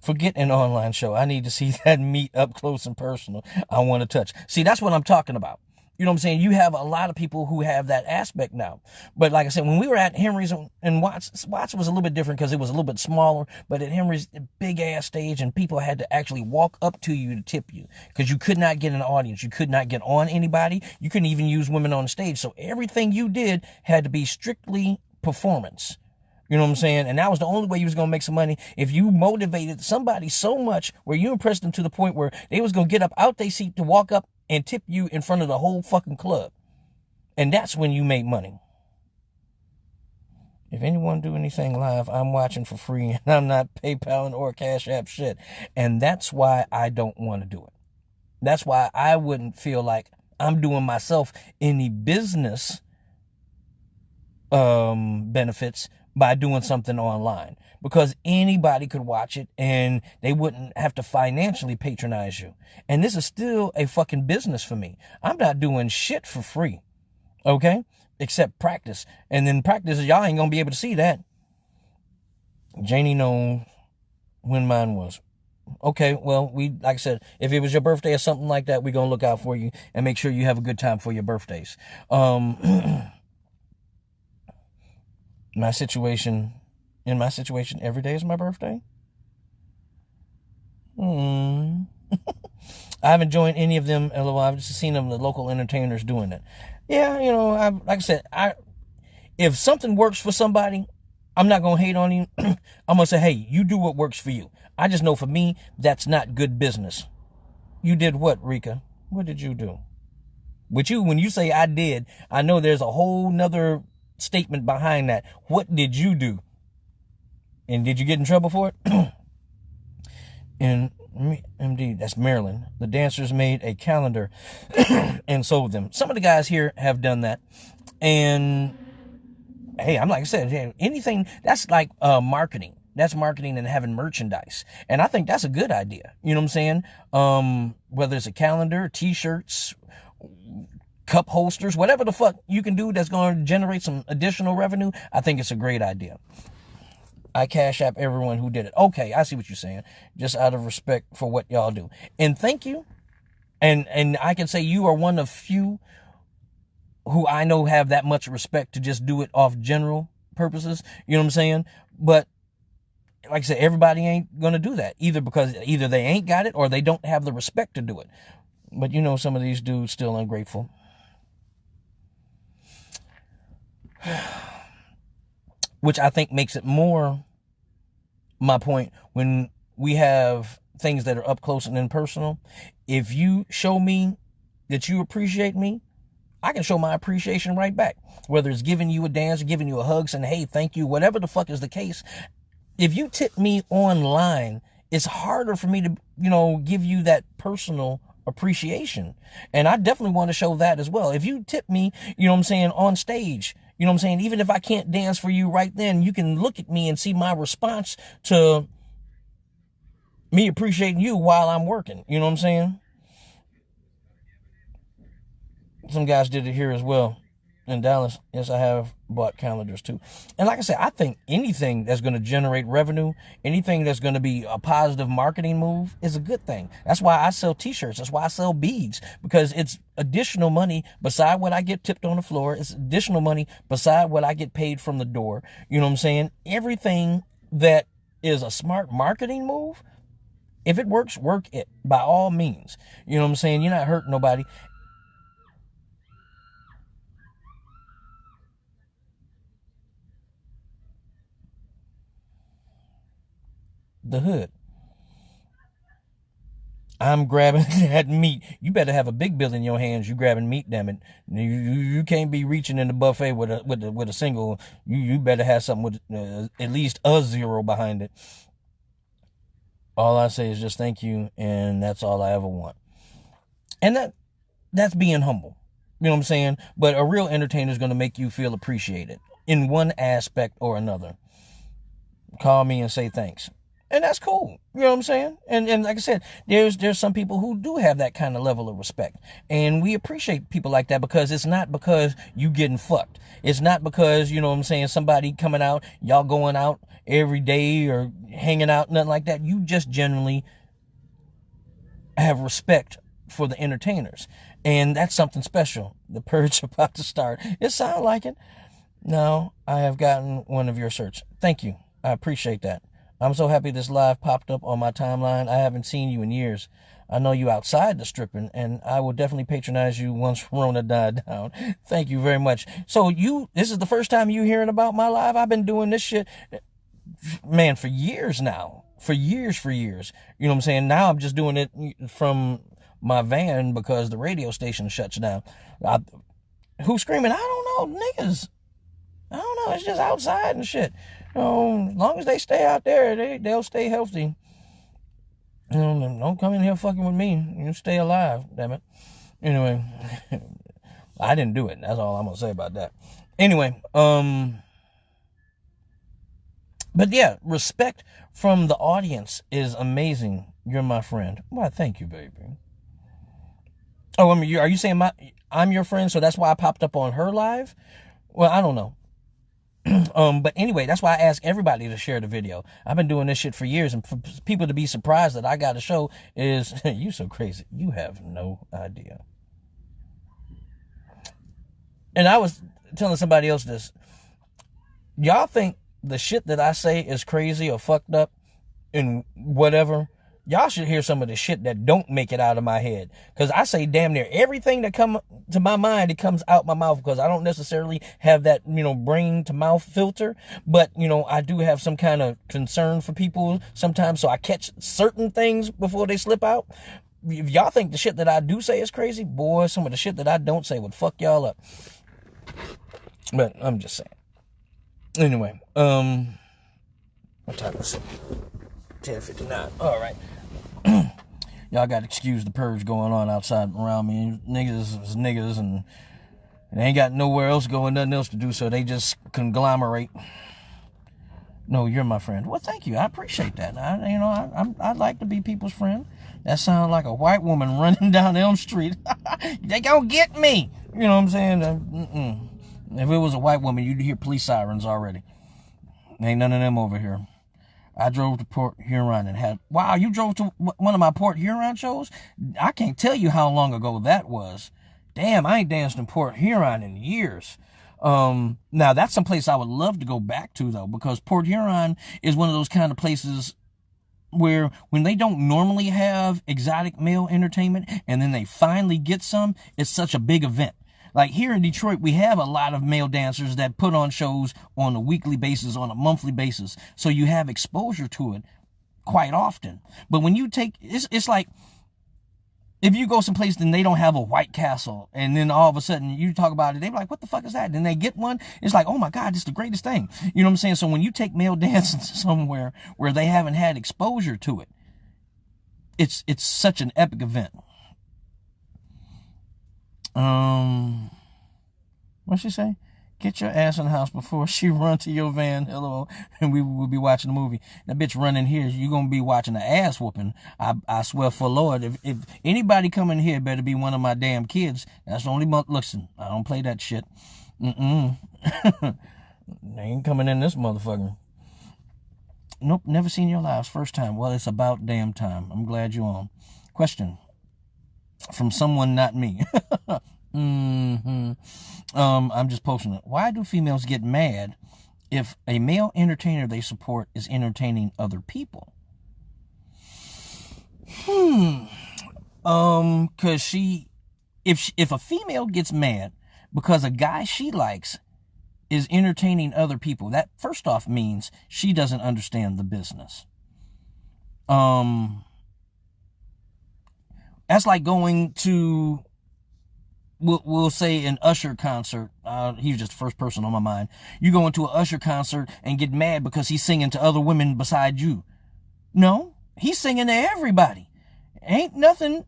Forget an online show. I need to see that meat up close and personal. I want to touch. See, that's what I'm talking about. You know what I'm saying? You have a lot of people who have that aspect now. But like I said, when we were at Henry's and Watts was a little bit different because it was a little bit smaller. But at Henry's, big ass stage, and people had to actually walk up to you to tip you because you could not get an audience. You could not get on anybody. You couldn't even use women on the stage. So everything you did had to be strictly performance. You know what I'm saying? And that was the only way you was going to make some money. If you motivated somebody so much where you impressed them to the point where they was going to get up out their seat to walk up and tip you in front of the whole fucking club. And that's when you made money. If anyone do anything live, I'm watching for free, and I'm not PayPaling or Cash App shit. And that's why I don't want to do it. That's why I wouldn't feel like I'm doing myself any business benefits by doing something online, because anybody could watch it and they wouldn't have to financially patronize you. And this is still a fucking business for me. I'm not doing shit for free, okay? Except practice. And then practice, y'all ain't gonna be able to see that. Janie knows when mine was. Okay, well, like I said, if it was your birthday or something like that, we're gonna look out for you and make sure you have a good time for your birthdays. In my situation, every day is my birthday. I haven't joined any of them. I've just seen them, the local entertainers doing it. Yeah, you know, like I said, if something works for somebody, I'm not gonna hate on you. I'm gonna say, hey, you do what works for you. I just know for me, that's not good business. You did what, Rika? What did you do? With you, when you say I did, I know there's a whole nother statement behind that. What did you do? And did you get in trouble for it? And MD, that's Maryland. The dancers made a calendar and sold them. Some of the guys here have done that. And hey, I'm like I said, hey, anything that's like marketing. That's marketing and having merchandise. And I think that's a good idea. You know what I'm saying? Whether it's a calendar, t-shirts, cup holsters, whatever the fuck you can do that's going to generate some additional revenue, I think it's a great idea. I Cash App everyone who did it. Okay, I see what you're saying. Just out of respect for what y'all do. And thank you. And I can say you are one of few who I know have that much respect to just do it off general purposes. You know what I'm saying? But like I said, everybody ain't going to do that. Either they ain't got it or they don't have the respect to do it. But you know, some of these dudes still ungrateful. Which I think makes it more my point when we have things that are up close and impersonal. If you show me that you appreciate me, I can show my appreciation right back. Whether it's giving you a dance, giving you a hug, saying, hey, thank you, whatever the fuck is the case. If you tip me online, it's harder for me to, you know, give you that personal appreciation. And I definitely want to show that as well. If you tip me, you know what I'm saying, on stage, you know what I'm saying, even if I can't dance for you right then, you can look at me and see my response to me appreciating you while I'm working. You know what I'm saying? Some guys did it here as well. In Dallas, yes, I have bought calendars too. And like I said, I think anything that's going to generate revenue, anything that's going to be a positive marketing move is a good thing. That's why I sell t-shirts. That's why I sell beads, because it's additional money beside what I get tipped on the floor. It's additional money beside what I get paid from the door. You know what I'm saying? Everything that is a smart marketing move, if it works, work it by all means. You know what I'm saying? You're not hurting nobody. The hood. I'm grabbing that meat. You better have a big bill in your hands. You grabbing meat, damn it. You can't be reaching in the buffet with a single. You better have something with at least a zero behind it. All I say is just thank you, and that's all I ever want. And that's being humble. You know what I'm saying? But a real entertainer is going to make you feel appreciated in one aspect or another. Call me and say thanks. And that's cool. You know what I'm saying? And like I said, there's some people who do have that kind of level of respect. And we appreciate people like that, because it's not because you getting fucked. It's not because, you know what I'm saying, somebody coming out, y'all going out every day or hanging out, nothing like that. You just generally have respect for the entertainers. And that's something special. The purge about to start. It sounds like it. Now, I have gotten one of your shirts. Thank you. I appreciate that. I'm so happy this live popped up on my timeline. I haven't seen you in years. I know you outside the stripping, and I will definitely patronize you once Rona died down. Thank you very much. So this is the first time you hearing about my live? I've been doing this shit, man, for years now. For years. You know what I'm saying? Now I'm just doing it from my van because the radio station shuts down. Who's screaming? I don't know, niggas. I don't know. It's just outside and shit. As long as they stay out there, they'll stay healthy. Don't come in here fucking with me. You stay alive, damn it. Anyway, I didn't do it. That's all I'm gonna say about that. Anyway, but yeah, respect from the audience is amazing. You're my friend. Why, thank you, baby. Oh, I mean, are you saying I'm your friend, so that's why I popped up on her live? Well, I don't know. But anyway, that's why I ask everybody to share the video. I've been doing this shit for years, and for people to be surprised that I got a show is, you so crazy. You have no idea. And I was telling somebody else this. Y'all think the shit that I say is crazy or fucked up and whatever? Y'all should hear some of the shit that don't make it out of my head. Because I say damn near everything that come to my mind, it comes out my mouth, because I don't necessarily have that, brain to mouth filter. But, I do have some kind of concern for people sometimes. So I catch certain things before they slip out. If y'all think the shit that I do say is crazy, boy, some of the shit that I don't say would fuck y'all up. But I'm just saying. Anyway, what time is it? 10:59. All right. Y'all got to excuse the purge going on outside around me. Niggas is niggas, and they ain't got nowhere else going, nothing else to do, so they just conglomerate. No, you're my friend. Well, thank you. I appreciate that. I'd like to be people's friend. That sounds like a white woman running down Elm Street. They gonna get me. You know what I'm saying? If it was a white woman, you'd hear police sirens already. Ain't none of them over here. I drove to Port Huron and had... Wow, you drove to one of my Port Huron shows? I can't tell you how long ago that was. Damn, I ain't danced in Port Huron in years. Now, that's some place I would love to go back to, though, because Port Huron is one of those kind of places where when they don't normally have exotic male entertainment and then they finally get some, it's such a big event. Like here in Detroit, we have a lot of male dancers that put on shows on a weekly basis, on a monthly basis. So you have exposure to it quite often. But when you take, it's like, if you go someplace and they don't have a White Castle, and then all of a sudden you talk about it, they be like, what the fuck is that? And then they get one. It's like, oh my God, it's the greatest thing. You know what I'm saying? So when you take male dancing somewhere where they haven't had exposure to it, it's such an epic event. What'd she say? Get your ass in the house before she run to your van. Hello. And we will be watching the movie. That bitch running here, you're going to be watching the ass whooping. I swear for Lord, if anybody come in here, better be one of my damn kids. That's the only listen, I don't play that shit. They ain't coming in this motherfucker. Nope, never seen your lives. First time. Well, it's about damn time. I'm glad you're on. Question from someone not me. I'm just posting it. Why do females get mad if a male entertainer they support is entertaining other people? Cause if a female gets mad because a guy she likes is entertaining other people, that first off means she doesn't understand the business. That's like going to, we'll say, an Usher concert. He was just the first person on my mind. You go into an Usher concert and get mad because he's singing to other women beside you. No, he's singing to everybody. Ain't nothing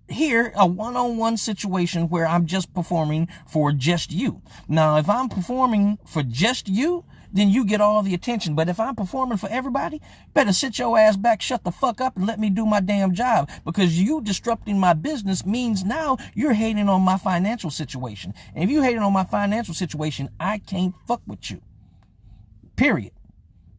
here a one-on-one situation where I'm just performing for just you. Now, if I'm performing for just you, then you get all the attention. But if I'm performing for everybody, better sit your ass back, shut the fuck up, and let me do my damn job. Because you disrupting my business means now you're hating on my financial situation. And if you hating on my financial situation, I can't fuck with you. Period.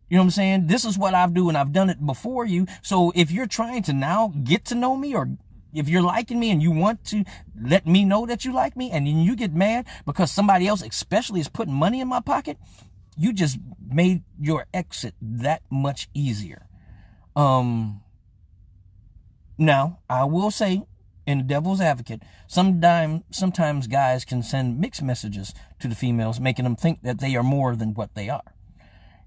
You know what I'm saying? This is what I do, and I've done it before you. So if you're trying to now get to know me, or if you're liking me and you want to let me know that you like me, and then you get mad because somebody else especially is putting money in my pocket, you just made your exit that much easier. Now, I will say, in the devil's advocate, sometimes guys can send mixed messages to the females, making them think that they are more than what they are.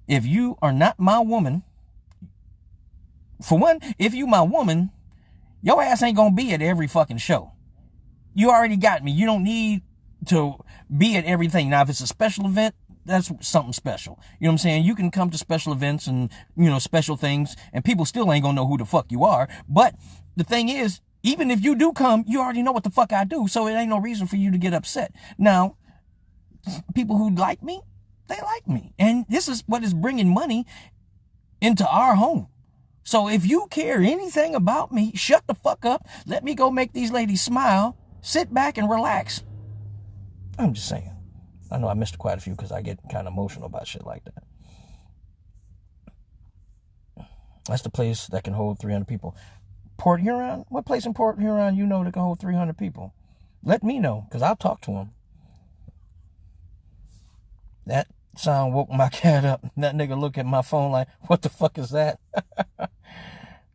If you are not my woman, for one, if you my woman, your ass ain't gonna be at every fucking show. You already got me. You don't need to be at everything. Now, if it's a special event, that's something special. You know what I'm saying? You can come to special events and, special things, and people still ain't gonna know who the fuck you are. But the thing is, even if you do come, you already know what the fuck I do, so it ain't no reason for you to get upset. Now, people who like me, they like me. And this is what is bringing money into our home. So if you care anything about me, shut the fuck up. Let me go make these ladies smile. Sit back and relax. I'm just saying. I know I missed quite a few because I get kind of emotional about shit like that. That's the place that can hold 300 people. Port Huron? What place in Port Huron you know that can hold 300 people? Let me know, because I'll talk to them. That sound woke my cat up. That nigga look at my phone like, what the fuck is that?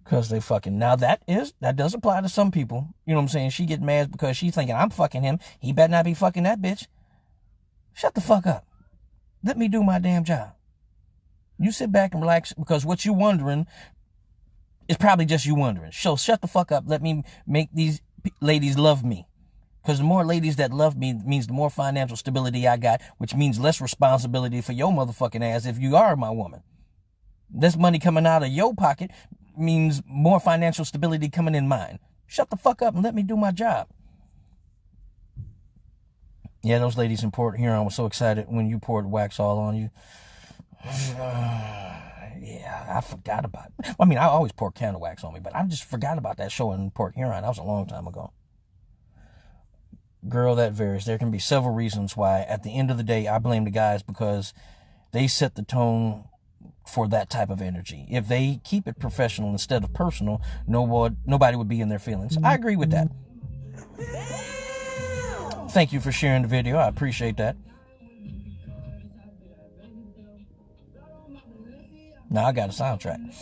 Because they fucking, now that does apply to some people. You know what I'm saying? She get mad because she's thinking, I'm fucking him. He better not be fucking that bitch. Shut the fuck up. Let me do my damn job. You sit back and relax, because what you wondering is probably just you wondering. So shut the fuck up. Let me make these ladies love me. Because the more ladies that love me means the more financial stability I got, which means less responsibility for your motherfucking ass if you are my woman. This money coming out of your pocket means more financial stability coming in mine. Shut the fuck up and let me do my job. Yeah, those ladies in Port Huron were so excited when you poured wax all on you. Yeah, I forgot about it. I mean, I always pour candle wax on me, but I just forgot about that show in Port Huron. That was a long time ago. Girl, that varies. There can be several reasons why. At the end of the day, I blame the guys because they set the tone for that type of energy. If they keep it professional instead of personal, nobody would be in their feelings. I agree with that. Thank you for sharing the video. I appreciate that. Now I got a soundtrack.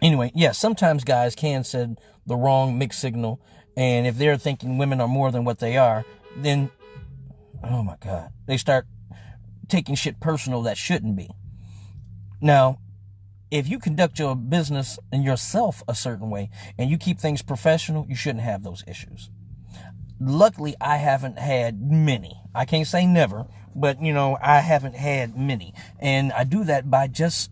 Anyway, yeah, sometimes guys can send the wrong mixed signal. And if they're thinking women are more than what they are, then, oh my God, they start taking shit personal that shouldn't be. Now, if you conduct your business and yourself a certain way and you keep things professional, you shouldn't have those issues. Luckily, I haven't had many. I can't say never, but, I haven't had many. And I do that by just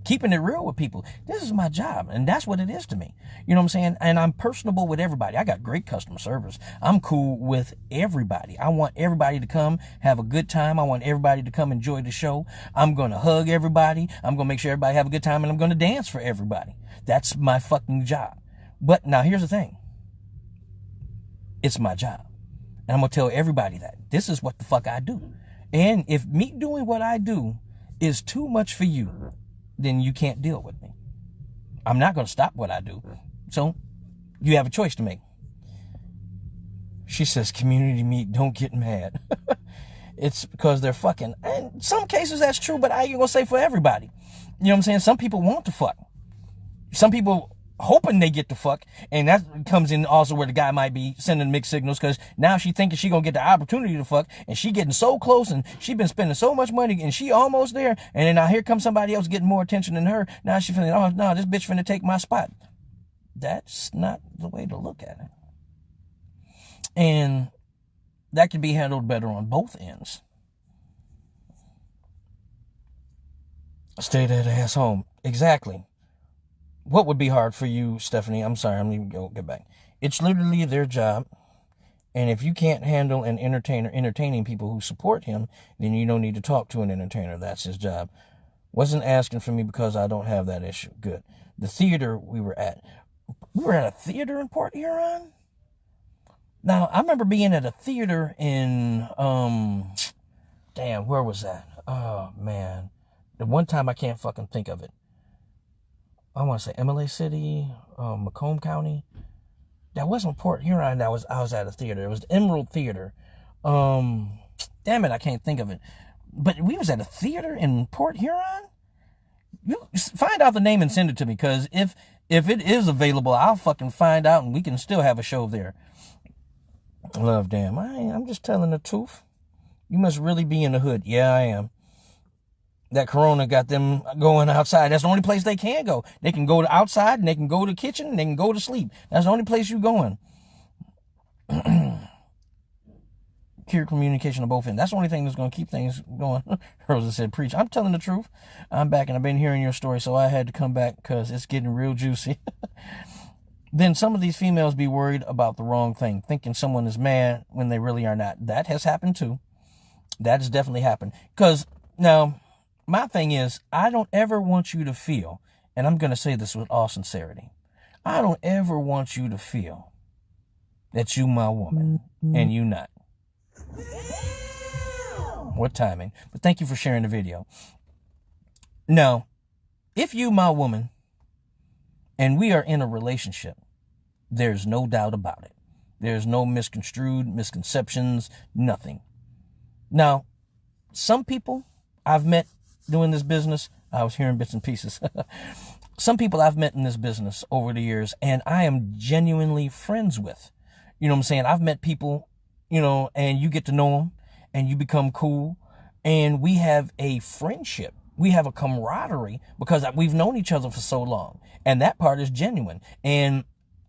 keeping it real with people. This is my job, and that's what it is to me. You know what I'm saying? And I'm personable with everybody. I got great customer service. I'm cool with everybody. I want everybody to come have a good time. I want everybody to come enjoy the show. I'm going to hug everybody. I'm going to make sure everybody have a good time, and I'm going to dance for everybody. That's my fucking job. But now here's the thing. It's my job. And I'm going to tell everybody that. This is what the fuck I do. And if me doing what I do is too much for you, then you can't deal with me. I'm not going to stop what I do. So you have a choice to make. She says, community meet, don't get mad. It's because they're fucking. And in some cases that's true, but I ain't going to say for everybody. You know what I'm saying? Some people want to fuck. Some people hoping they get the fuck, and that comes in also where the guy might be sending mixed signals, because now she thinking she gonna get the opportunity to fuck, and she getting so close, and she been spending so much money, and she almost there, and then now here comes somebody else getting more attention than her. Now she feeling, oh no, this bitch finna take my spot. That's not the way to look at it, and that could be handled better on both ends. Stay that ass home. Exactly. What would be hard for you, Stephanie? I'm sorry, I'm going to get back. It's literally their job. And if you can't handle an entertainer entertaining people who support him, then you don't need to talk to an entertainer. That's his job. Wasn't asking for me because I don't have that issue. Good. The theater we were at a theater in Port Huron? Now, I remember being at a theater in, damn, where was that? Oh, man. The one time I can't fucking think of it. I want to say MLA City, Macomb County. That wasn't Port Huron. I was at a theater. It was the Emerald Theater. Damn it, I can't think of it. But we was at a theater in Port Huron. You find out the name and send it to me, because if it is available, I'll fucking find out, and we can still have a show there. Love, damn. I'm just telling the truth. You must really be in the hood. Yeah, I am. That corona got them going outside. That's the only place they can go. They can go to outside, and they can go to the kitchen, and they can go to sleep. That's the only place you're going. Clear communication on both ends. That's the only thing that's going to keep things going. Rosa said, preach. I'm telling the truth. I'm back, and I've been hearing your story, so I had to come back because it's getting real juicy. Then some of these females be worried about the wrong thing, thinking someone is mad when they really are not. That has happened too. That has definitely happened. Because now, my thing is, I don't ever want you to feel, and I'm going to say this with all sincerity, I don't ever want you to feel that you my woman and you not. What timing. But thank you for sharing the video. Now, if you my woman and we are in a relationship, there's no doubt about it. There's no misconceptions, nothing. Now, some people I've met doing this business, I was hearing bits and pieces. Some people I've met in this business over the years, and I am genuinely friends with. You know what I'm saying? I've met people, you know, and you get to know them, and you become cool, and we have a friendship. We have a camaraderie because we've known each other for so long, and that part is genuine. And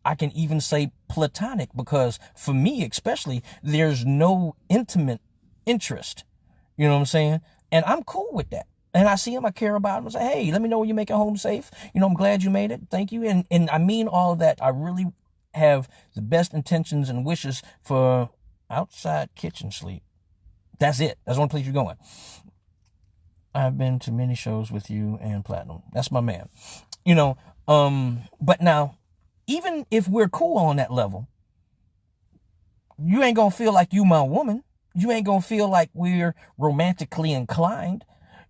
I can even say platonic, because for me especially, there's no intimate interest. You know what I'm saying? And I'm cool with that. And I see him, I care about him. I say, hey, let me know when you make it home safe. You know, I'm glad you made it. Thank you. And I mean all of that. I really have the best intentions and wishes for outside kitchen sleep. That's it. That's the only place you're going. I've been to many shows with you and Platinum. That's my man. You know, but now, even if we're cool on that level, you ain't gonna feel like you my woman. You ain't gonna feel like we're romantically inclined.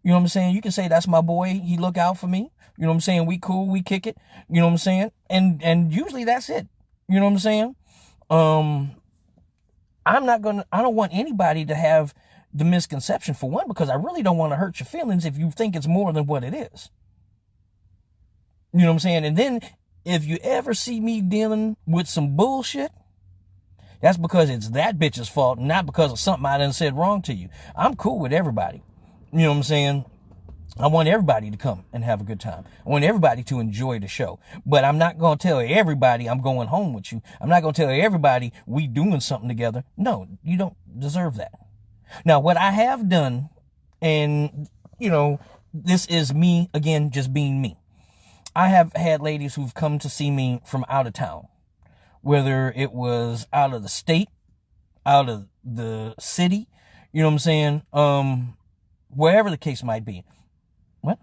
You know what I'm saying? You can say, that's my boy, he look out for me. You know what I'm saying? We cool, we kick it. You know what I'm saying? And usually that's it. You know what I'm saying? I don't want anybody to have the misconception, for one, because I really don't want to hurt your feelings if you think it's more than what it is. You know what I'm saying? And then if you ever see me dealing with some bullshit, that's because it's that bitch's fault, not because of something I done said wrong to you. I'm cool with everybody. You know what I'm saying? I want everybody to come and have a good time. I want everybody to enjoy the show. But I'm not going to tell everybody I'm going home with you. I'm not going to tell everybody we doing something together. No, you don't deserve that. Now, what I have done, and, you know, this is me, again, just being me. I have had ladies who've come to see me from out of town, whether it was out of the state, out of the city, you know what I'm saying? Wherever the case might be. What?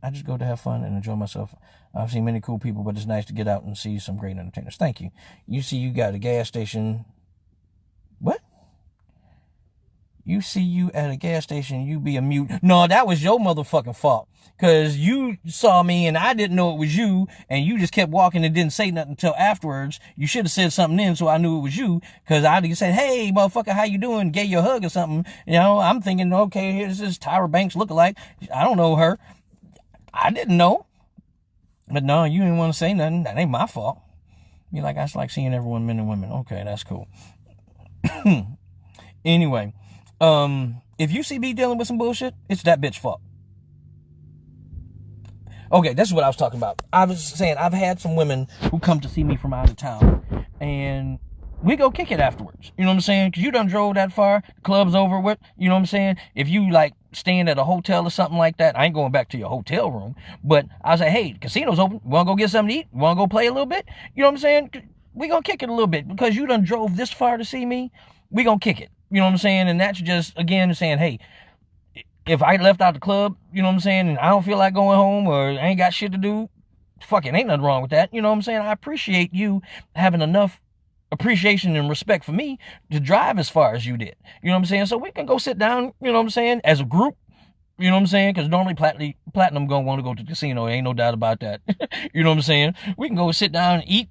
I just go to have fun and enjoy myself. I've seen many cool people, but it's nice to get out and see some great entertainers. Thank you. You see, you got a gas station. What? You see you at a gas station, you be a mute. No, that was your motherfucking fault. Cause you saw me and I didn't know it was you, and you just kept walking and didn't say nothing until afterwards. You should have said something then so I knew it was you. Cause I'd have said, hey, motherfucker, how you doing? Gave you a hug or something. You know, I'm thinking, okay, here's this Tyra Banks lookalike. I don't know her. I didn't know. But no, you didn't want to say nothing. That ain't my fault. You're like, I just like seeing everyone, men and women. Okay, that's cool. Anyway, if you see me dealing with some bullshit, it's that bitch fault. Okay, this is what I was talking about. I was saying I've had some women who come to see me from out of town, and we go kick it afterwards. You know what I'm saying? Because you done drove that far, the club's over with. You know what I'm saying? If you like staying at a hotel or something like that, I ain't going back to your hotel room. But I was like, hey, the casino's open. You want to go get something to eat? You want to go play a little bit? You know what I'm saying? We gonna kick it a little bit because you done drove this far to see me. We gonna kick it. You know what I'm saying? And that's just, again, saying, hey, if I left out the club, you know what I'm saying, and I don't feel like going home or I ain't got shit to do, fucking ain't nothing wrong with that. You know what I'm saying? I appreciate you having enough appreciation and respect for me to drive as far as you did. You know what I'm saying? So we can go sit down, you know what I'm saying, as a group. You know what I'm saying? Because normally Platinum gonna want to go to the casino. Ain't no doubt about that. You know what I'm saying? We can go sit down and eat,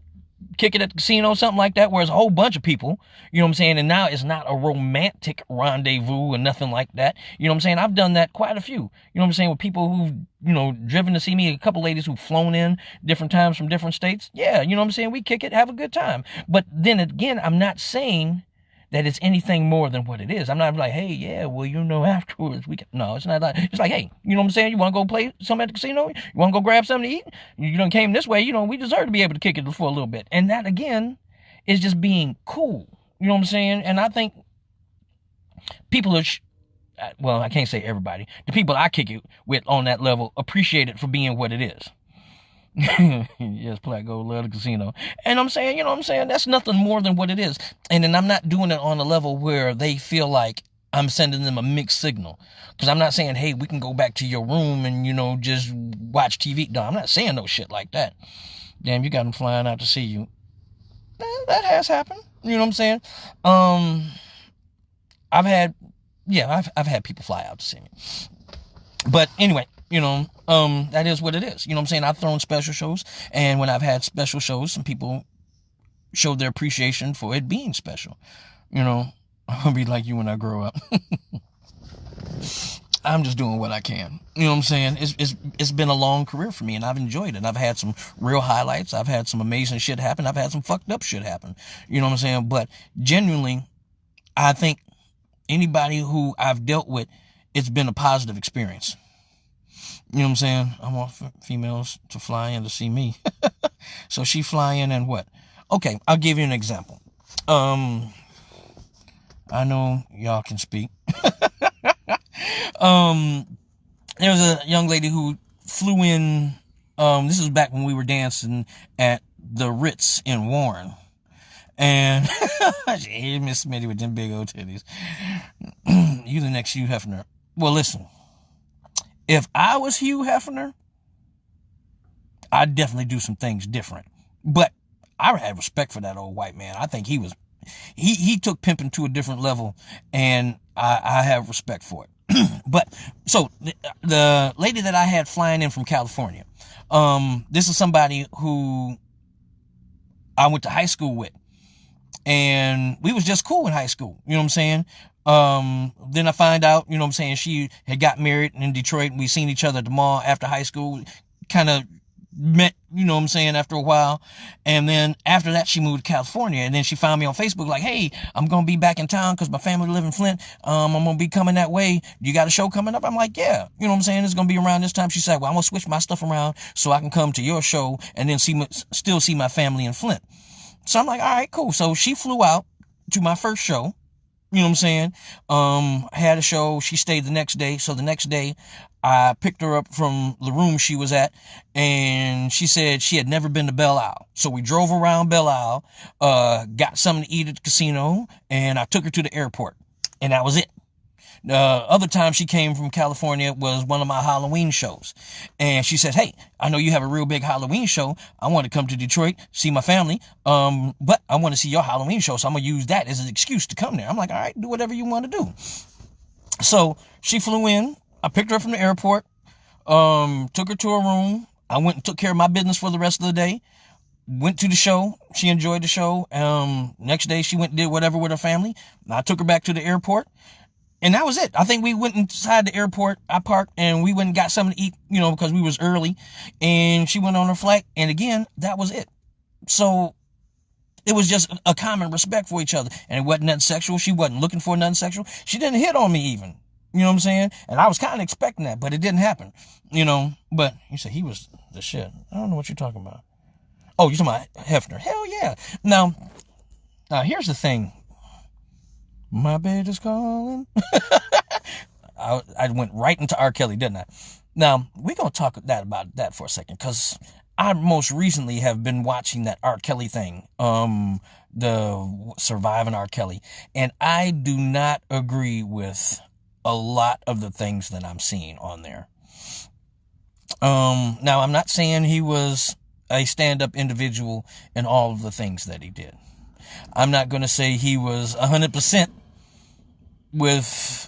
kick it at the casino, something like that, where it's a whole bunch of people, you know what I'm saying? And now it's not a romantic rendezvous or nothing like that. You know what I'm saying? I've done that quite a few, you know what I'm saying, with people who've, you know, driven to see me, a couple ladies who've flown in different times from different states. Yeah, you know what I'm saying? We kick it, have a good time. But then again, I'm not saying that it's anything more than what it is. I'm not like, hey, yeah, well, you know, afterwards we can. No, it's not like, it's like, hey, you know what I'm saying? You want to go play something at the casino? You want to go grab something to eat? You done came this way, you know, we deserve to be able to kick it for a little bit. And that, again, is just being cool. You know what I'm saying? And I think people are, well, I can't say everybody. The people I kick it with on that level appreciate it for being what it is. Yes, Platt Gold love the casino. And I'm saying, you know what I'm saying? That's nothing more than what it is. And then I'm not doing it on a level where they feel like I'm sending them a mixed signal. Because I'm not saying, hey, we can go back to your room and, you know, just watch TV. No, I'm not saying no shit like that. Damn, you got them flying out to see you. That has happened. You know what I'm saying? I've had people fly out to see me. But anyway, you know, that is what it is. You know what I'm saying? I've thrown special shows, and when I've had special shows, some people showed their appreciation for it being special. You know, I'm gonna be like you when I grow up. I'm just doing what I can. You know what I'm saying? It's been a long career for me, and I've enjoyed it. I've had some real highlights. I've had some amazing shit happen. I've had some fucked up shit happen. You know what I'm saying? But genuinely, I think anybody who I've dealt with, it's been a positive experience. You know what I'm saying? I want females to fly in to see me. So she fly in and what? Okay, I'll give you an example. I know y'all can speak. There was a young lady who flew in. This was back when we were dancing at the Ritz in Warren. And Miss Smitty with them big old titties. You the next Hugh Hefner. Well, listen. If I was Hugh Hefner, I'd definitely do some things different. But I had respect for that old white man. I think he took pimping to a different level, and I have respect for it. But so the lady that I had flying in from California, this is somebody who I went to high school with. And we was just cool in high school. You know what I'm saying? Then I find out, you know what I'm saying, she had got married in Detroit, and we seen each other at the mall after high school, kind of met, you know what I'm saying, after a while. And then after that, she moved to California, and then she found me on Facebook like, hey, I'm going to be back in town because my family live in Flint. I'm going to be coming that way. You got a show coming up? I'm like, yeah. You know what I'm saying? It's going to be around this time. She said, well, I'm going to switch my stuff around so I can come to your show and then still see my family in Flint. So I'm like, all right, cool. So she flew out to my first show. You know what I'm saying? Had a show. She stayed the next day. So the next day, I picked her up from the room she was at, and she said she had never been to Belle Isle. So we drove around Belle Isle, got something to eat at the casino, and I took her to the airport. And that was it. Other time she came from California was one of my Halloween shows. And she said, hey, I know you have a real big Halloween show. I want to come to Detroit, see my family. But I want to see your Halloween show. So I'm going to use that as an excuse to come there. I'm like, all right, do whatever you want to do. So she flew in. I picked her up from the airport. Took her to her room. I went and took care of my business for the rest of the day. Went to the show. She enjoyed the show. Next day she went and did whatever with her family. I took her back to the airport. And that was it. I think we went inside the airport. I parked and we went and got something to eat, because we was early. And she went on her flight. And again, that was it. So it was just a common respect for each other. And it wasn't nothing sexual. She wasn't looking for nothing sexual. She didn't hit on me even. You know what I'm saying? And I was kind of expecting that, but it didn't happen. But you said he was the shit. I don't know what you're talking about. Oh, you're talking about Hefner. Hell yeah. Now, here's the thing. My bed is calling. I went right into R. Kelly, didn't I? Now, we're going to talk about that for a second, because I most recently have been watching that R. Kelly thing, the Surviving R. Kelly, and I do not agree with a lot of the things that I'm seeing on there. Now, I'm not saying he was a stand-up individual in all of the things that he did. I'm not going to say he was 100% with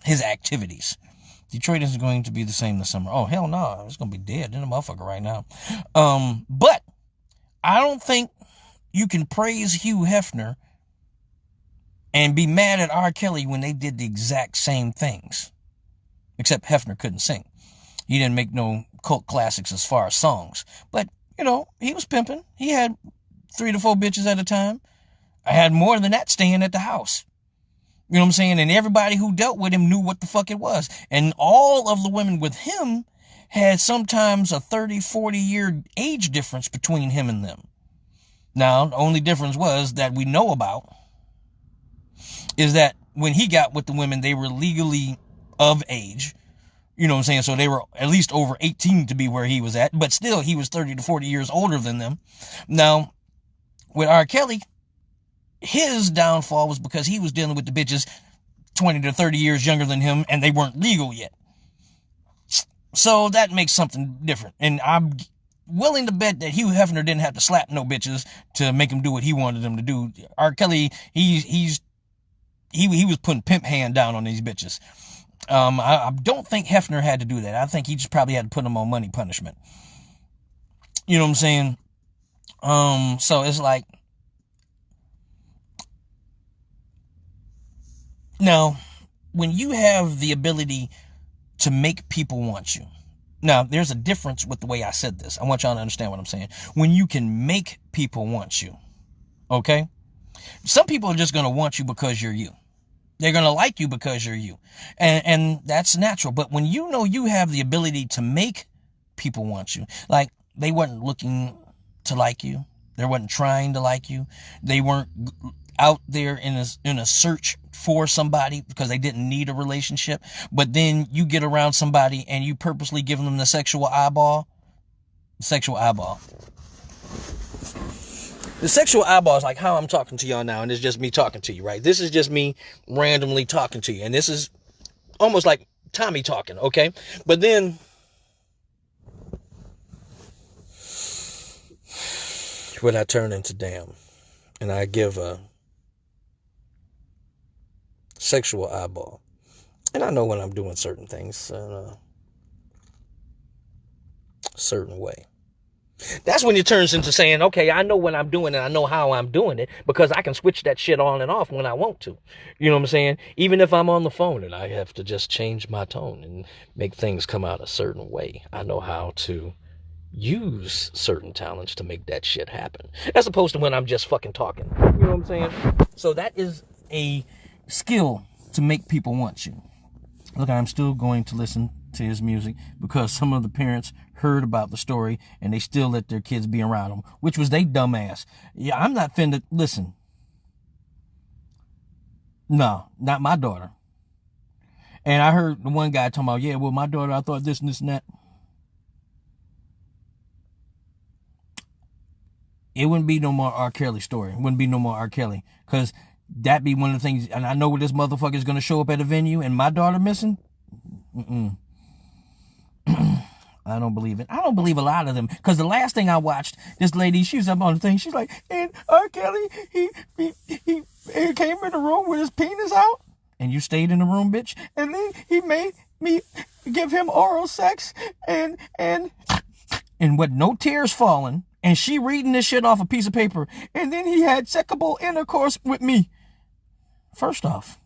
his activities. Detroit isn't going to be the same this summer. Oh, hell no. It's going to be dead in a motherfucker right now. But I don't think you can praise Hugh Hefner and be mad at R. Kelly when they did the exact same things. Except Hefner couldn't sing. He didn't make no cult classics as far as songs. But, he was pimping. He had 3 to 4 bitches at a time. I had more than that staying at the house. You know what I'm saying? And everybody who dealt with him knew what the fuck it was. And all of the women with him had sometimes a 30, 40-year age difference between him and them. Now, the only difference was that we know about is that when he got with the women, they were legally of age. You know what I'm saying? So they were at least over 18 to be where he was at. But still, he was 30 to 40 years older than them. Now, with R. Kelly, his downfall was because he was dealing with the bitches 20 to 30 years younger than him, and they weren't legal yet. So that makes something different. And I'm willing to bet that Hugh Hefner didn't have to slap no bitches to make him do what he wanted them to do. R. Kelly, he was putting pimp hand down on these bitches. I don't think Hefner had to do that. I think he just probably had to put them on money punishment. You know what I'm saying? So it's like, now, when you have the ability to make people want you, now there's a difference with the way I said this. I want y'all to understand what I'm saying. When you can make people want you, okay? Some people are just going to want you because you're you. They're going to like you because you're you. And that's natural. But when you know you have the ability to make people want you, like they weren't looking to like you. They weren't trying to like you. They weren't out there in a search for somebody because they didn't need a relationship. But then you get around somebody and you purposely give them the sexual eyeball. The sexual eyeball is like how I'm talking to y'all now, and it's just me talking to you, right? This is just me randomly talking to you, and this is almost like Tommy talking, okay? But then when I turn into damn, and I give a sexual eyeball, and I know when I'm doing certain things in a certain way. That's when it turns into saying, okay, I know what I'm doing and I know how I'm doing it because I can switch that shit on and off when I want to. You know what I'm saying? Even if I'm on the phone and I have to just change my tone and make things come out a certain way, I know how to use certain talents to make that shit happen. As opposed to when I'm just fucking talking. You know what I'm saying? So that is a skill to make people want you. Look, I'm still going to listen to his music because some of the parents heard about the story and they still let their kids be around him, which was they dumbass. Yeah, I'm not finna listen. No, not my daughter. And I heard the one guy talking about, yeah, well, my daughter, I thought this and this and that. It wouldn't be no more R. Kelly story. It wouldn't be no more R. Kelly. Because that be one of the things, and I know where this motherfucker is going to show up at a venue and my daughter missing. I don't believe it. I don't believe a lot of them. Because the last thing I watched, this lady, she was up on the thing. She's like, and R. Kelly, he came in the room with his penis out. And you stayed in the room, bitch. And then he made me give him oral sex. And with no tears falling. And she reading this shit off a piece of paper. And then he had sexual intercourse with me. First off,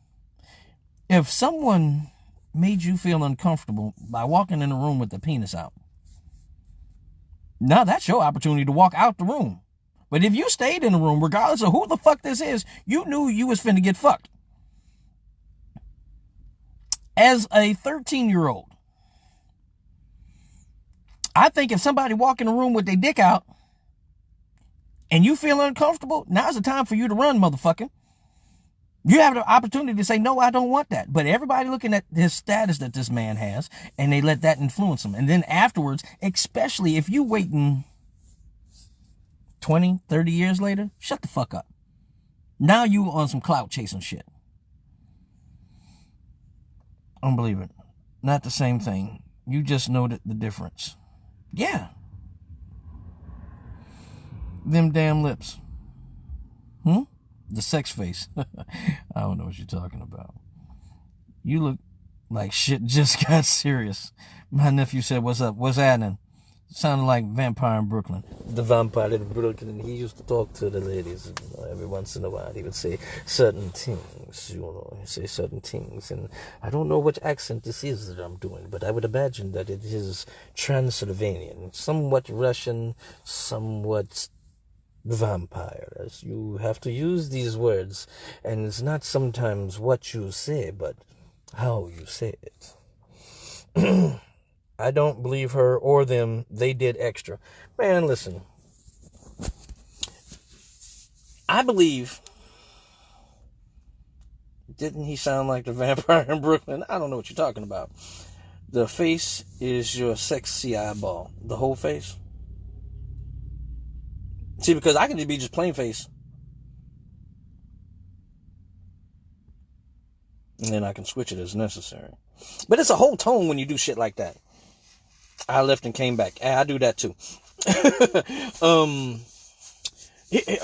if someone made you feel uncomfortable by walking in the room with the penis out, now that's your opportunity to walk out the room. But if you stayed in the room, regardless of who the fuck this is, you knew you was finna get fucked. As a 13-year-old, I think if somebody walk in the room with their dick out and you feel uncomfortable, now's the time for you to run, motherfucker. You have the opportunity to say, no, I don't want that. But everybody looking at his status that this man has, and they let that influence him. And then afterwards, especially if you waiting 20, 30 years later, shut the fuck up. Now you on some clout chasing shit. Unbelievable. Not the same thing. You just know the difference. Yeah. Them damn lips. The sex face. I don't know what you're talking about. You look like shit just got serious. My nephew said, what's up? What's happening? Sounded like Vampire in Brooklyn. The Vampire in Brooklyn. He used to talk to the ladies, every once in a while. He would say certain things, He'd say certain things. And I don't know which accent this is that I'm doing, but I would imagine that it is Transylvanian. Somewhat Russian, somewhat vampire, as you have to use these words, and it's not sometimes what you say, but how you say it. I don't believe her or them. They did extra. Man, listen. I believe, didn't he sound like the Vampire in Brooklyn? I don't know what you're talking about. The face is your sexy eyeball. The whole face. See, because I can be just plain face. And then I can switch it as necessary. But it's a whole tone when you do shit like that. I left and came back. I do that too.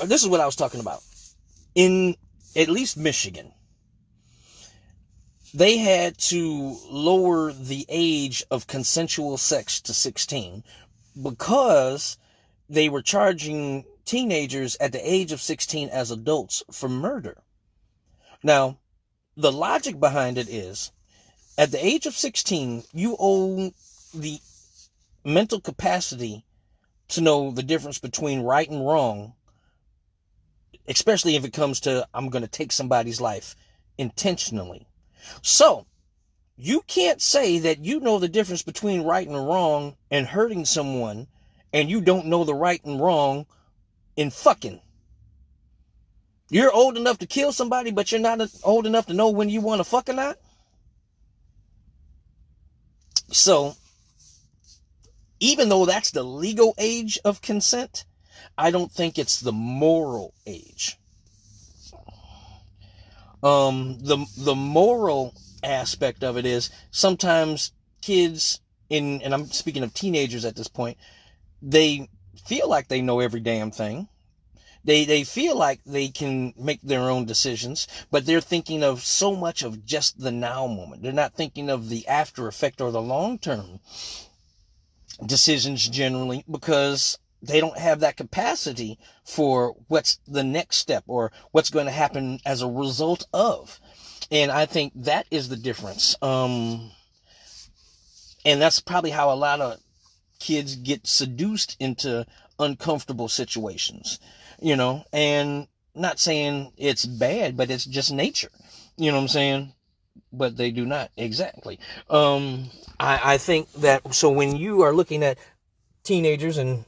This is what I was talking about. In at least Michigan, they had to lower the age of consensual sex to 16 because they were charging teenagers at the age of 16 as adults for murder. Now, the logic behind it is, at the age of 16, you own the mental capacity to know the difference between right and wrong, especially if it comes to, I'm going to take somebody's life intentionally. So, you can't say that you know the difference between right and wrong and hurting someone, and you don't know the right and wrong in fucking. You're old enough to kill somebody, but you're not old enough to know when you want to fuck or not. So, even though that's the legal age of consent, I don't think it's the moral age. The moral aspect of it is sometimes kids, and I'm speaking of teenagers at this point, they feel like they know every damn thing. They feel like they can make their own decisions, but they're thinking of so much of just the now moment. They're not thinking of the after effect or the long-term decisions generally, because they don't have that capacity for what's the next step or what's going to happen as a result of. And I think that is the difference. And that's probably how a lot of kids get seduced into uncomfortable situations, and not saying it's bad, but it's just nature. You know what I'm saying? But they do not. Exactly. I think that, so when you are looking at teenagers, and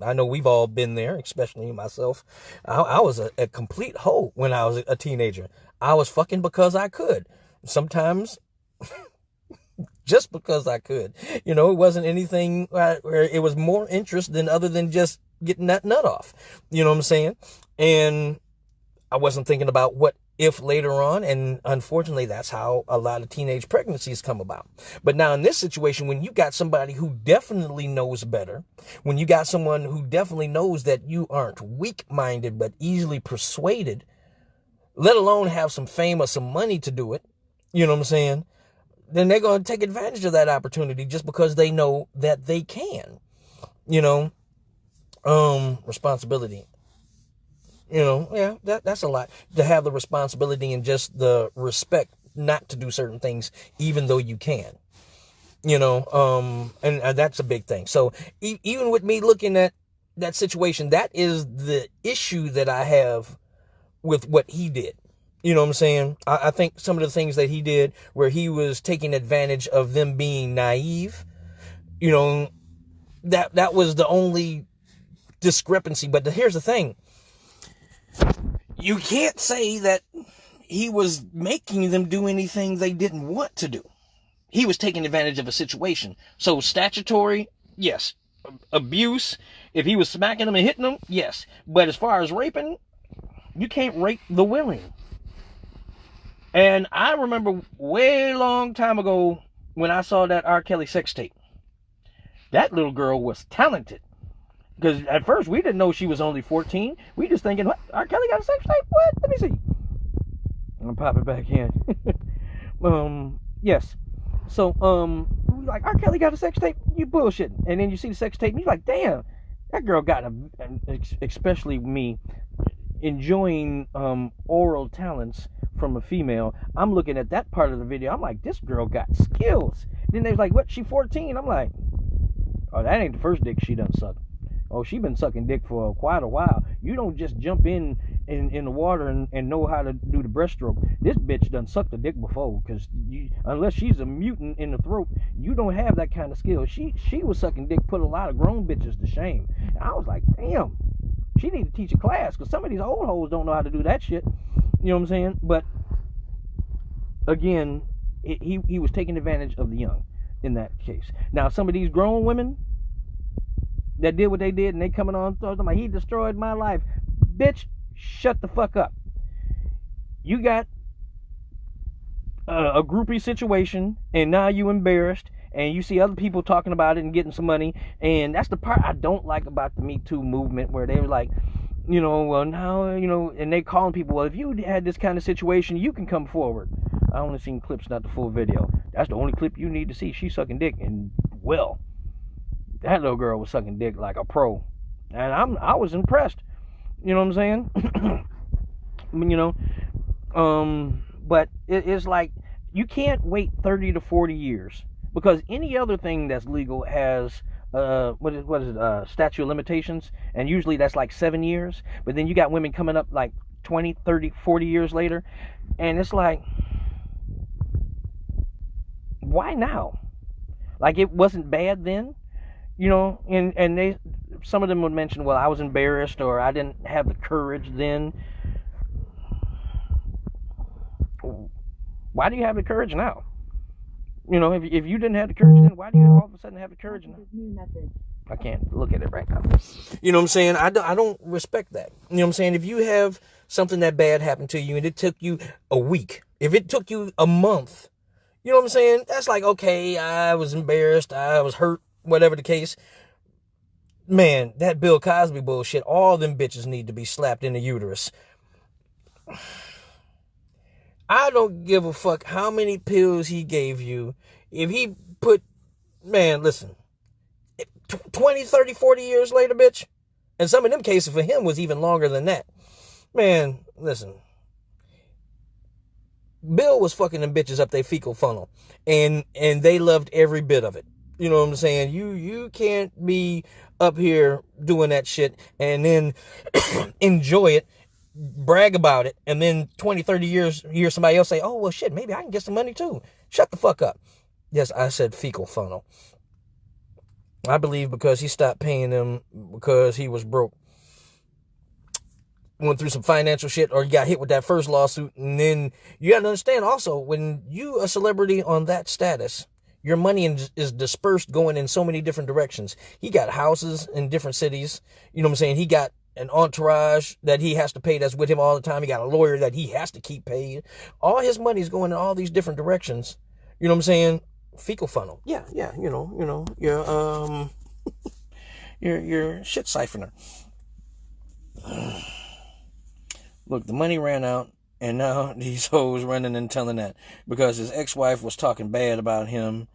I know we've all been there, especially myself. I was a complete hoe when I was a teenager. I was fucking because I could. Sometimes just because I could. It wasn't anything where it was more interest than other than just getting that nut off. You know what I'm saying? And I wasn't thinking about what if later on, and unfortunately that's how a lot of teenage pregnancies come about. But now in this situation, when you got somebody who definitely knows better, when you got someone who definitely knows that you aren't weak-minded but easily persuaded, let alone have some fame or some money to do it, you know what I'm saying, then they're going to take advantage of that opportunity just because they know that they can, you know. Responsibility. You know, yeah, that's a lot, to have the responsibility and just the respect not to do certain things, even though you can, you know, and that's a big thing. So even with me looking at that situation, that is the issue that I have with what he did. You know what I'm saying? I think some of the things that he did where he was taking advantage of them being naive, you know, that was the only discrepancy. But here's the thing. You can't say that he was making them do anything they didn't want to do. He was taking advantage of a situation. So statutory, yes. Abuse, if he was smacking them and hitting them, yes. But as far as raping, you can't rape the willing. And I remember way long time ago when I saw that R. Kelly sex tape. That little girl was talented. Because at first we didn't know she was only 14. We just thinking, what? R. Kelly got a sex tape? What? Let me see. I'm gonna pop it back in. Yes. So, we like, R. Kelly got a sex tape? You bullshitting. And then you see the sex tape and you're like, damn, that girl got especially me, enjoying oral talents from a female. I'm looking at that part of the video. I'm like, this girl got skills. Then they was like, what? She 14? I'm like, oh, that ain't the first dick she done sucked. Oh, she been sucking dick for quite a while. You don't just jump in the water and know how to do the breaststroke. This bitch done sucked a dick before, because unless she's a mutant in the throat, you don't have that kind of skill. She was sucking dick, put a lot of grown bitches to shame. And I was like, damn, she need to teach a class, because some of these old hoes don't know how to do that shit. You know what I'm saying? But again, he was taking advantage of the young in that case. Now, some of these grown women that did what they did, and they coming on talking like, he destroyed my life. Bitch, shut the fuck up. You got a groupie situation, and now you embarrassed, and you see other people talking about it and getting some money. And that's the part I don't like about the Me Too movement, where they were like, you know, well, now, you know, and they calling people, well, if you had this kind of situation, you can come forward. I only seen clips, not the full video. That's the only clip you need to see. She's sucking dick, and well, that little girl was sucking dick like a pro, and I was impressed. You know what I'm saying? You know, but it's like, you can't wait 30 to 40 years, because any other thing that's legal has what is it, statute of limitations, and usually that's like 7 years. But then you got women coming up like 20, 30, 40 years later, and it's like, why now? Like, it wasn't bad then. You know, and some of them would mention, well, I was embarrassed, or I didn't have the courage then. Why do you have the courage now? You know, if you didn't have the courage then, why do you all of a sudden have the courage now? I can't look at it right now. You know what I'm saying? I don't respect that. You know what I'm saying? If you have something that bad happen to you and it took you a week, if it took you a month, you know what I'm saying? That's like, okay, I was embarrassed, I was hurt, whatever the case. Man, that Bill Cosby bullshit, all them bitches need to be slapped in the uterus. I don't give a fuck how many pills he gave you. If he put, man, listen, 20, 30, 40 years later, bitch, and some of them cases for him was even longer than that. Man, listen, Bill was fucking them bitches up their fecal funnel, and they loved every bit of it. You know what I'm saying? You can't be up here doing that shit and then enjoy it, brag about it, and then 20, 30 years, hear somebody else say, oh, well, shit, maybe I can get some money too. Shut the fuck up. Yes, I said fecal funnel. I believe because he stopped paying them because he was broke. Went through some financial shit, or you got hit with that first lawsuit. And then you got to understand also, when you a celebrity on that status, your money is dispersed going in so many different directions. He got houses in different cities. You know what I'm saying? He got an entourage that he has to pay that's with him all the time. He got a lawyer that he has to keep paid. All his money's going in all these different directions. You know what I'm saying? Fecal funnel. Yeah, your shit siphoner. Look, the money ran out, and now these hoes running and telling that because his ex-wife was talking bad about him,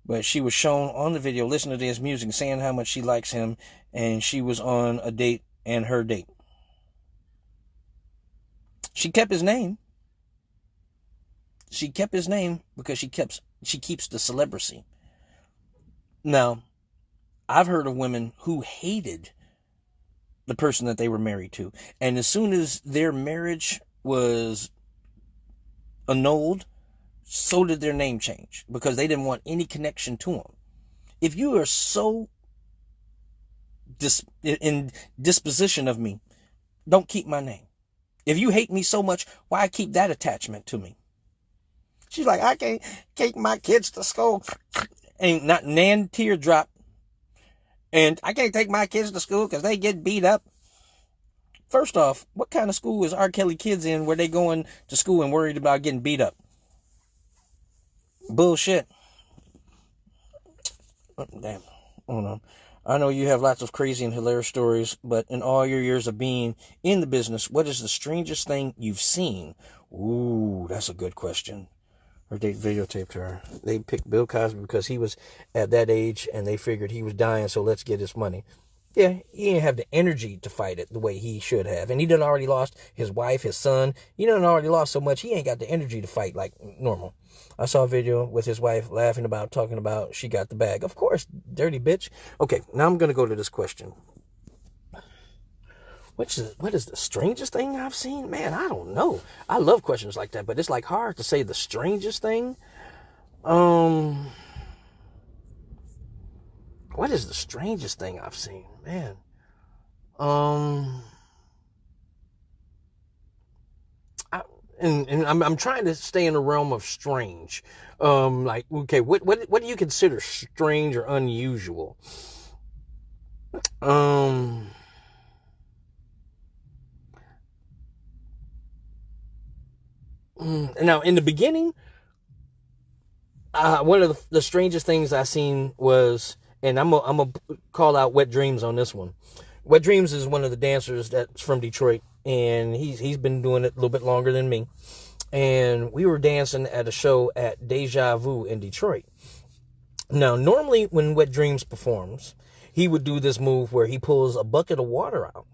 but she was shown on the video listening to his music, saying how much she likes him, and she was on a date and her date. She kept his name. She kept his name because she keeps the celebrity. Now, I've heard of women who hated the person that they were married to, and as soon as their marriage was annulled, so did their name change because they didn't want any connection to him. If you are so in disposition of me, don't keep my name. If you hate me so much, why keep that attachment to me? She's like, I can't take my kids to school. Ain't not nan teardrop. And I can't take my kids to school because they get beat up. First off, what kind of school is R. Kelly kids in where they going to school and worried about getting beat up? Bullshit. Oh, damn. Hold on. I know you have lots of crazy and hilarious stories, but in all your years of being in the business, what is the strangest thing you've seen? Ooh, that's a good question. Or they videotaped her. They picked Bill Cosby because he was at that age and they figured he was dying, so let's get his money. Yeah, he didn't have the energy to fight it the way he should have. And he done already lost his wife, his son. He done already lost so much, he ain't got the energy to fight like normal. I saw a video with his wife laughing about, talking about she got the bag. Of course, dirty bitch. Okay, now I'm going to go to this question. What is the strangest thing I've seen? Man, I don't know. I love questions like that, but it's like hard to say the strangest thing. What is the strangest thing I've seen? Man. I'm trying to stay in the realm of strange. Like, okay, what do you consider strange or unusual? Now, in the beginning, one of the strangest things I seen was, and I'm gonna call out Wet Dreams on this one. Wet Dreams is one of the dancers that's from Detroit, and he's been doing it a little bit longer than me. And we were dancing at a show at Deja Vu in Detroit. Now, normally when Wet Dreams performs, he would do this move where he pulls a bucket of water out.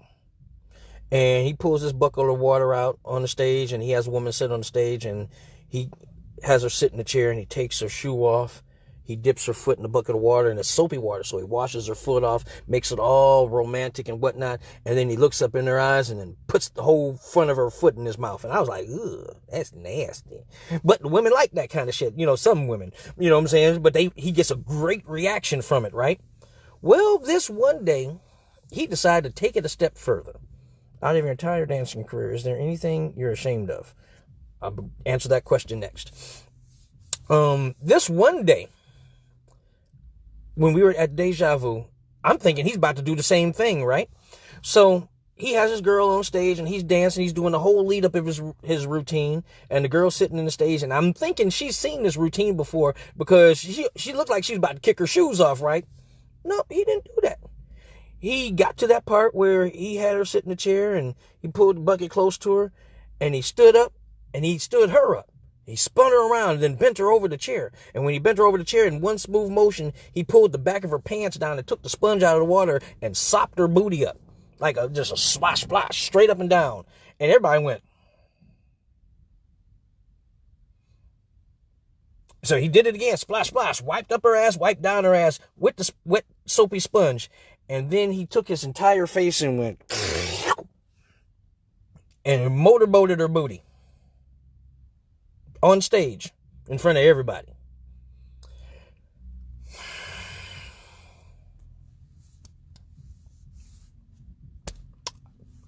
And he pulls this bucket of water out on the stage, and he has a woman sit on the stage, and he has her sit in the chair, and he takes her shoe off. He dips her foot in the bucket of water, and it's soapy water, so he washes her foot off, makes it all romantic and whatnot, and then he looks up in her eyes and then puts the whole front of her foot in his mouth. And I was like, ugh, that's nasty. But the women like that kind of shit. You know, some women, you know what I'm saying? But he gets a great reaction from it, right? Well, this one day, he decided to take it a step further. Out of your entire dancing career, is there anything you're ashamed of? I'll answer that question next. This one day, when we were at Deja Vu, I'm thinking he's about to do the same thing, right? So he has his girl on stage, and he's dancing. He's doing the whole lead up of his routine, and the girl's sitting in the stage, and I'm thinking she's seen this routine before because she looked like she's about to kick her shoes off, right? No, he didn't do that. He got to that part where he had her sit in the chair, and he pulled the bucket close to her, and he stood up, and he stood her up. He spun her around and then bent her over the chair. And when he bent her over the chair in one smooth motion, he pulled the back of her pants down and took the sponge out of the water and sopped her booty up. Like just a splash, splash, straight up and down. And everybody went. So he did it again, splash, splash, wiped up her ass, wiped down her ass with the wet, soapy sponge. And then he took his entire face and went and motorboated her booty on stage in front of everybody.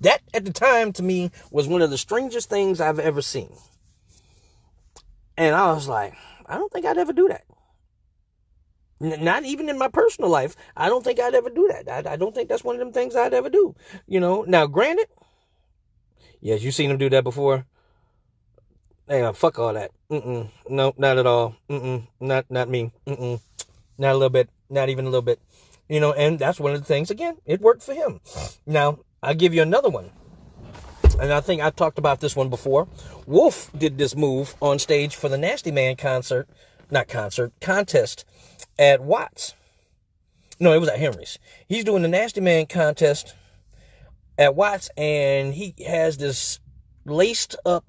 That, at the time, to me, was one of the strangest things I've ever seen. And I was like, I don't think I'd ever do that. Not even in my personal life. I don't think I'd ever do that. I don't think that's one of them things I'd ever do. Now granted, yes, you seen him do that before. Hey, fuck all that. No, not at all. Not me. Not a little bit. Not even a little bit. And that's one of the things. Again, it worked for him. Now I'll give you another one, and I think I've talked about this one before. Wolf did this move on stage for the Nasty Man contest at Watts. No, it was at Henry's. He's doing the Nasty Man contest at Watts, and he has this laced up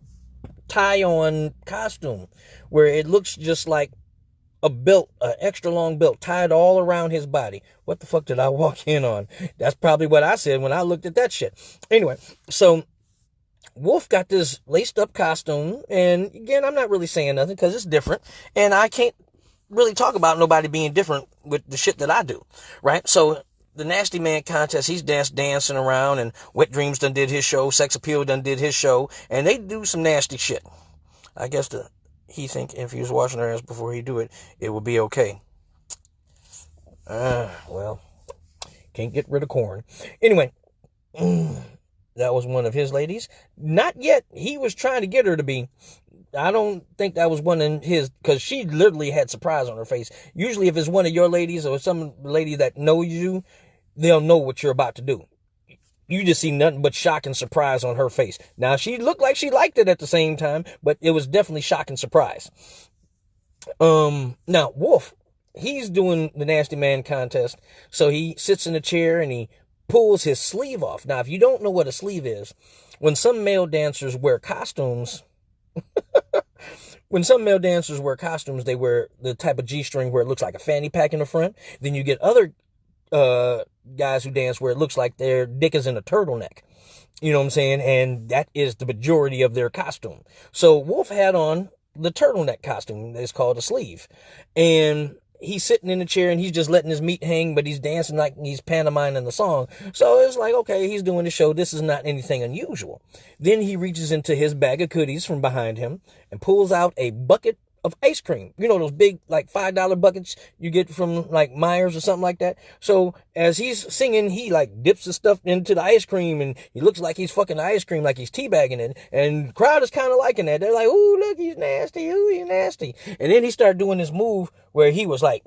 tie-on costume where it looks just like a belt, an extra long belt tied all around his body. What the fuck did I walk in on? That's probably what I said when I looked at that shit. Anyway, so Wolf got this laced up costume, and again, I'm not really saying nothing because it's different, and I can't really talk about nobody being different with the shit that I do, right? So the Nasty Man contest, he's dancing around, and Wet Dreams done did his show, Sex Appeal done did his show, and they do some nasty shit. I guess he think if he was washing her ass before he do it, it would be okay. Well, can't get rid of corn. Anyway, that was one of his ladies. Not yet. He was trying to get her to be. I don't think that was one of his, because she literally had surprise on her face. Usually if it's one of your ladies or some lady that knows you, they'll know what you're about to do. You just see nothing but shock and surprise on her face. Now, she looked like she liked it at the same time, but it was definitely shock and surprise. Now, Wolf, he's doing the Nasty Man contest, so he sits in a chair and he pulls his sleeve off. Now, if you don't know what a sleeve is, when some male dancers wear costumes, they wear the type of G-string where it looks like a fanny pack in the front. Then you get other guys who dance where it looks like their dick is in a turtleneck. You know what I'm saying? And that is the majority of their costume. So Wolf had on the turtleneck costume. It's called a sleeve. And he's sitting in the chair and he's just letting his meat hang, but he's dancing like he's pantomiming the song. So it's like, okay, he's doing the show. This is not anything unusual. Then he reaches into his bag of goodies from behind him and pulls out a bucket of ice cream. You know, those big, like, $5 buckets you get from, like, Myers or something like that. So as he's singing, he, like, dips the stuff into the ice cream, and he looks like he's fucking the ice cream, like he's teabagging it. And the crowd is kind of liking that. They're like, ooh, look, he's nasty. Ooh, he's nasty. And then he started doing this move where he was, like,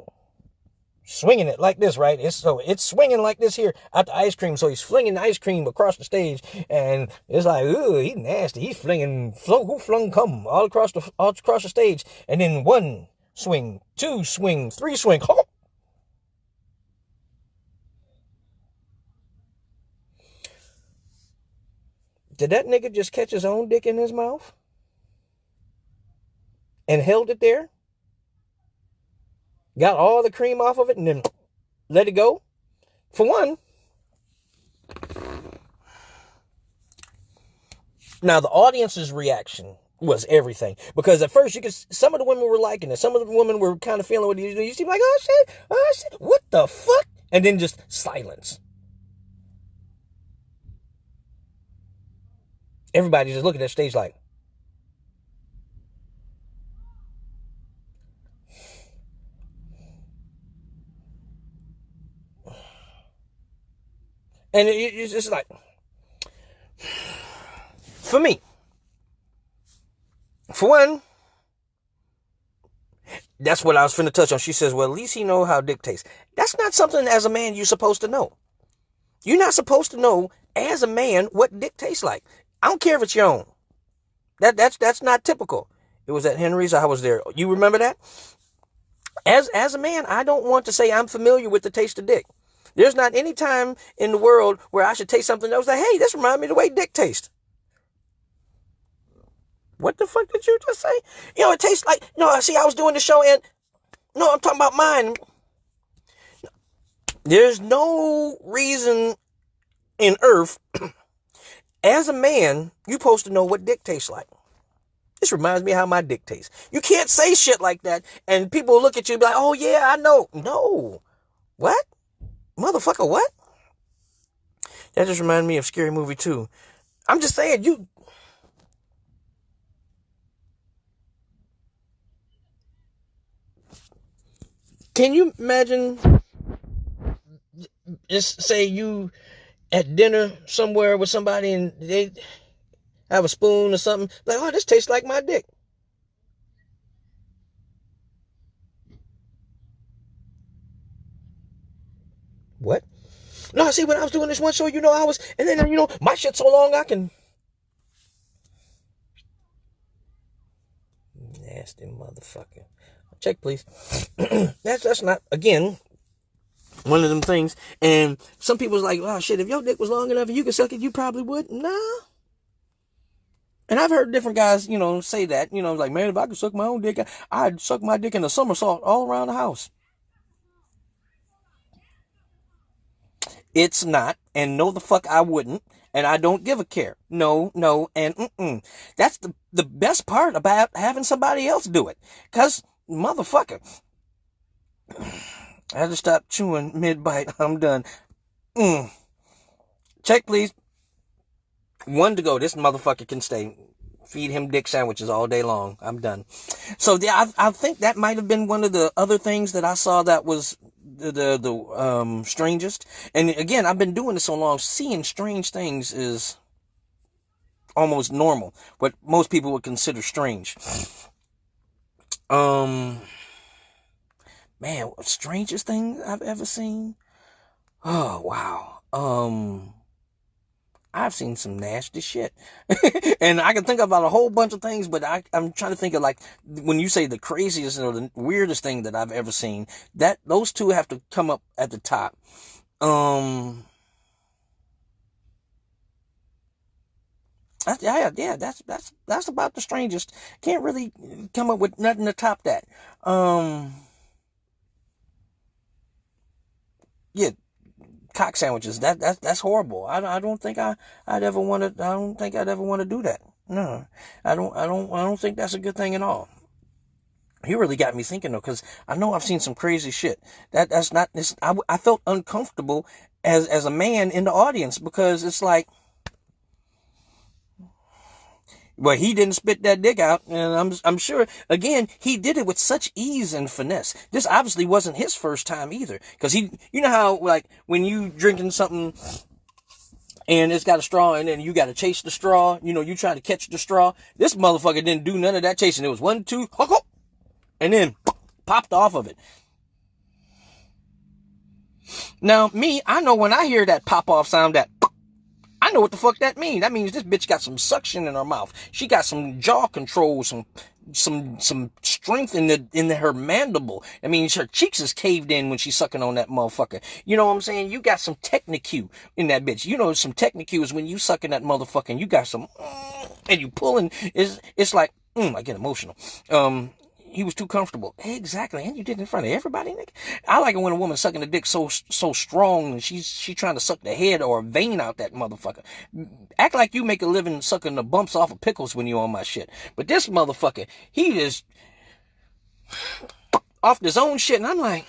swinging it like this, right? It's swinging like this here out the ice cream. So he's flinging the ice cream across the stage, and it's like, ooh, he's nasty. He's who flung cum all across the stage, and then 1 swing, 2 swing, 3 swing. Hop. Did that nigga just catch his own dick in his mouth and held it there? Got all the cream off of it and then let it go? For one, now the audience's reaction was everything, because at first some of the women were liking it, some of the women were kind of feeling what he was. You seem like, oh shit, what the fuck, and then just silence. Everybody just looking at the stage like, and it's just like, for me, for one, that's what I was finna touch on. She says, well, at least he know how dick tastes. That's not something as a man you're supposed to know. You're not supposed to know as a man what dick tastes like. I don't care if it's your own. That's not typical. It was at Henry's. I was there. You remember that? As a man, I don't want to say I'm familiar with the taste of dick. There's not any time in the world where I should taste something that was like, hey, this reminds me of the way dick tastes. What the fuck did you just say? It tastes like, see, I was doing the show and, no, I'm talking about mine. There's no reason in earth, as a man, you're supposed to know what dick tastes like. This reminds me of how my dick tastes. You can't say shit like that and people look at you and be like, oh yeah, I know. No. What? Motherfucker, what? That just reminded me of Scary Movie 2. I'm just saying, you... Can you imagine, just say you at dinner somewhere with somebody and they have a spoon or something, like, oh, this tastes like my dick. What? No, see, when I was doing this one show, I was, and then, my shit so long I can. Nasty motherfucker. Check, please. That's not, again, one of them things. And some people's like, oh, shit, if your dick was long enough and you could suck it, you probably would. Nah. And I've heard different guys, say that, like, man, if I could suck my own dick, I'd suck my dick in a somersault all around the house. It's not, and no the fuck I wouldn't, and I don't give a care. No, and That's the best part about having somebody else do it. Cause, motherfucker, I had to stop chewing mid-bite. I'm done. Check, please. One to go. This motherfucker can stay. Feed him dick sandwiches all day long. I'm done. So, yeah, I think that might have been one of the other things that I saw that was the strangest. And again, I've been doing this so long, seeing strange things is almost normal, what most people would consider strange. Man, strangest thing I've ever seen? Oh, wow. I've seen some nasty shit. And I can think about a whole bunch of things, but I'm trying to think of, like, when you say the craziest or the weirdest thing that I've ever seen, that those two have to come up at the top. Yeah, that's about the strangest. Can't really come up with nothing to top that. Yeah, cock sandwiches. That's horrible. I don't think I'd ever want to. I don't think I'd ever want to do that. No, I don't think that's a good thing at all. He really got me thinking though, because I know I've seen some crazy shit. That's not this. I felt uncomfortable as a man in the audience, because it's like, well, he didn't spit that dick out, and I'm sure, again, he did it with such ease and finesse. This obviously wasn't his first time either, because you know how, like, when you drinking something and it's got a straw in it and you got to chase the straw, you try to catch the straw. This motherfucker didn't do none of that chasing. It was 1, 2, and then popped off of it. Now, me, I know when I hear that pop off sound, that I know what the fuck that means. That means this bitch got some suction in her mouth. She got some jaw control, some strength in her mandible. I mean, her cheeks is caved in when she's sucking on that motherfucker. You know what I'm saying? You got some technique in that bitch. Some technique is when you sucking that motherfucker and you got some, and you pulling. It's like, I get emotional. He was too comfortable. Exactly. And you did it in front of everybody, nigga. I like it when a woman sucking the dick so strong and she trying to suck the head or a vein out that motherfucker. Act like you make a living sucking the bumps off of pickles when you on my shit. But this motherfucker, he is off his own shit. And I'm like,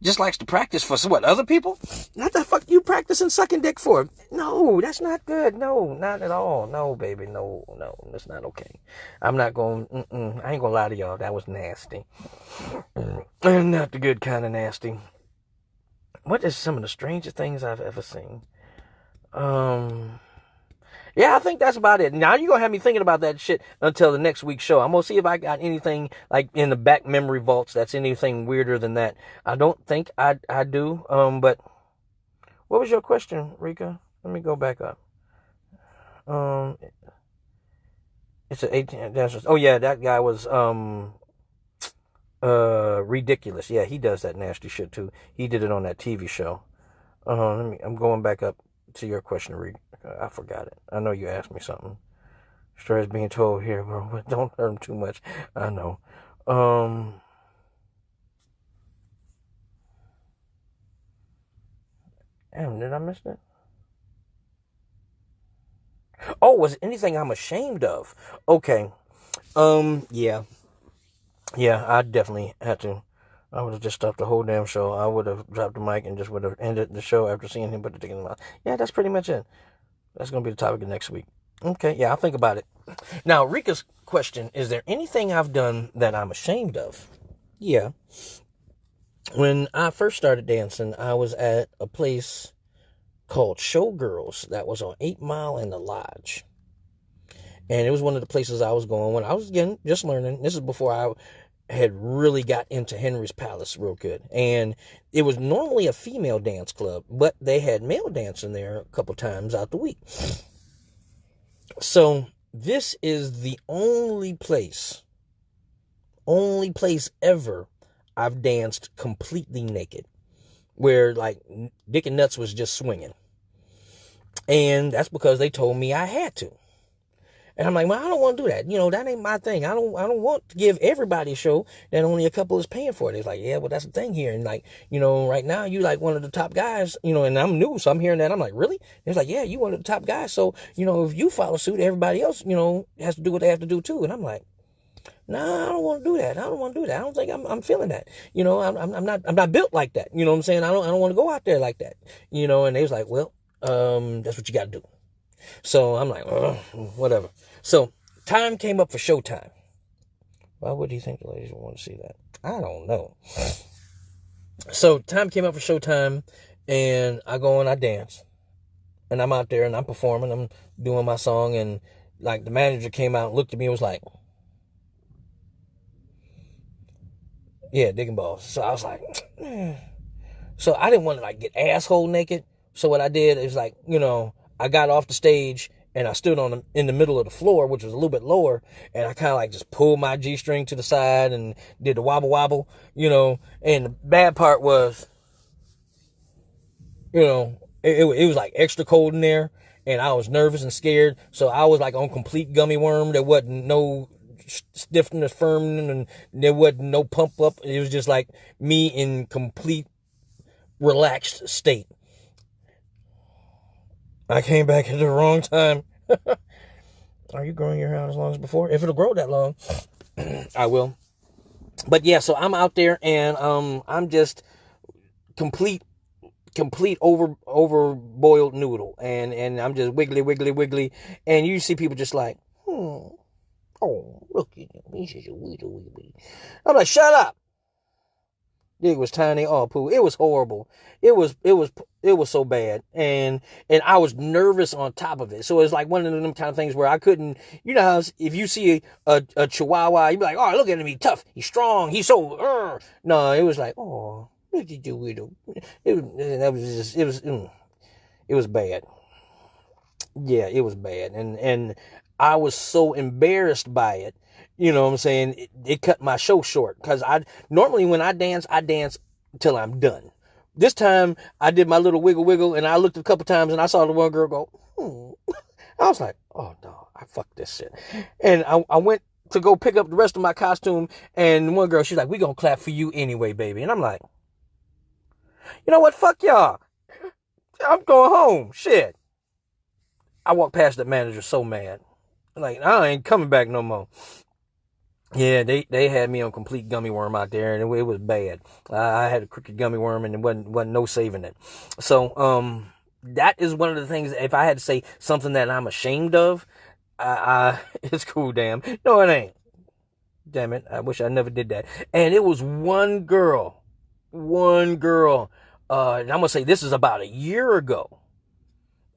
just likes to practice for what, other people? What the fuck you practicing sucking dick for? No, that's not good. No, not at all. No, baby, no, that's not okay. I'm not going, I ain't gonna lie to y'all, that was nasty. Not the good kind of nasty. What is some of the strangest things I've ever seen? Yeah, I think that's about it. Now you're going to have me thinking about that shit until the next week's show. I'm going to see if I got anything like in the back memory vaults that's anything weirder than that. I don't think I do. But what was your question, Rika? Let me go back up. It's an 18 dancers. Oh yeah, that guy was ridiculous. Yeah, he does that nasty shit too. He did it on that TV show. I'm going back up to your question, Rika. I forgot it. I know you asked me something. Stress being told here, bro, but don't hurt him too much. I know. Damn, did I miss that? Oh, was it anything I'm ashamed of? Okay. Yeah. Yeah, I definitely had to. I would have just stopped the whole damn show. I would have dropped the mic and just would have ended the show after seeing him put the dick in the mouth. Yeah, that's pretty much it. That's going to be the topic of next week. Okay, yeah, I'll think about it. Now, Rika's question, is there anything I've done that I'm ashamed of? Yeah. When I first started dancing, I was at a place called Showgirls that was on 8 Mile and the Lodge. And it was one of the places I was going when I was, again, just learning. This is before I had really got into Henry's Palace real good. And it was normally a female dance club, but they had male dancing there a couple times out the week. So this is the only place ever I've danced completely naked, where like Dick and Nuts was just swinging. And that's because they told me I had to. And I'm like, well, I don't want to do that. That ain't my thing. I don't want to give everybody a show that only a couple is paying for it. It's like, yeah, well, that's the thing here. And like, right now you like one of the top guys, and I'm new. So I'm hearing that. I'm like, really? It's like, yeah, you one of the top guys. So, if you follow suit, everybody else, has to do what they have to do too. And I'm like, nah, I don't want to do that. I don't want to do that. I don't think I'm feeling that. I'm not built like that. You know what I'm saying? I don't want to go out there like that. And they was like, well, that's what you got to do. So I'm like, whatever. So time came up for showtime. Why would you think the ladies would want to see that? I don't know. So time came up for showtime, and I go and I dance. And I'm out there and I'm performing. I'm doing my song, and like the manager came out and looked at me and was like, yeah, digging balls. So I was like, So I didn't want to like get asshole naked. So what I did is like, I got off the stage and I stood in the middle of the floor, which was a little bit lower, and I kind of like just pulled my G-string to the side and did the wobble wobble, and the bad part was, it was like extra cold in there, and I was nervous and scared, so I was like on complete gummy worm. There wasn't no stiffness, firmness, and there wasn't no pump up. It was just like me in complete relaxed state. I came back at the wrong time. Are you growing your hair as long as before? If it'll grow that long, I will. But yeah, so I'm out there and I'm just complete over boiled noodle, and I'm just wiggly, and you see people just like, oh, look at him, he's just a wiggly. I'm like, shut up. It was tiny. Oh, poo. It was horrible. It was so bad. And I was nervous on top of it. So it's like one of them kind of things where I couldn't, how if you see a chihuahua, you'd be like, oh, look at him. He's tough. He's strong. He's so, No, it was like, oh, look at you, widow. It was bad. Yeah, it was bad. And I was so embarrassed by it. You know what I'm saying? It cut my show short, because normally when I dance till I'm done. This time I did my little wiggle, and I looked a couple times and I saw the one girl go, I was like, oh no, I fucked this shit. And I went to go pick up the rest of my costume, and one girl, she's like, we gonna clap for you anyway, baby. And I'm like, you know what? Fuck y'all. I'm going home. Shit. I walked past the manager so mad. Like, I ain't coming back no more. Yeah, they had me on complete gummy worm out there, and it was bad. I had a crooked gummy worm, and it wasn't no saving it. So, that is one of the things. If I had to say something that I'm ashamed of, it's cool, damn. No, it ain't. Damn it, I wish I never did that. And it was one girl. And I'm gonna say this is about a year ago.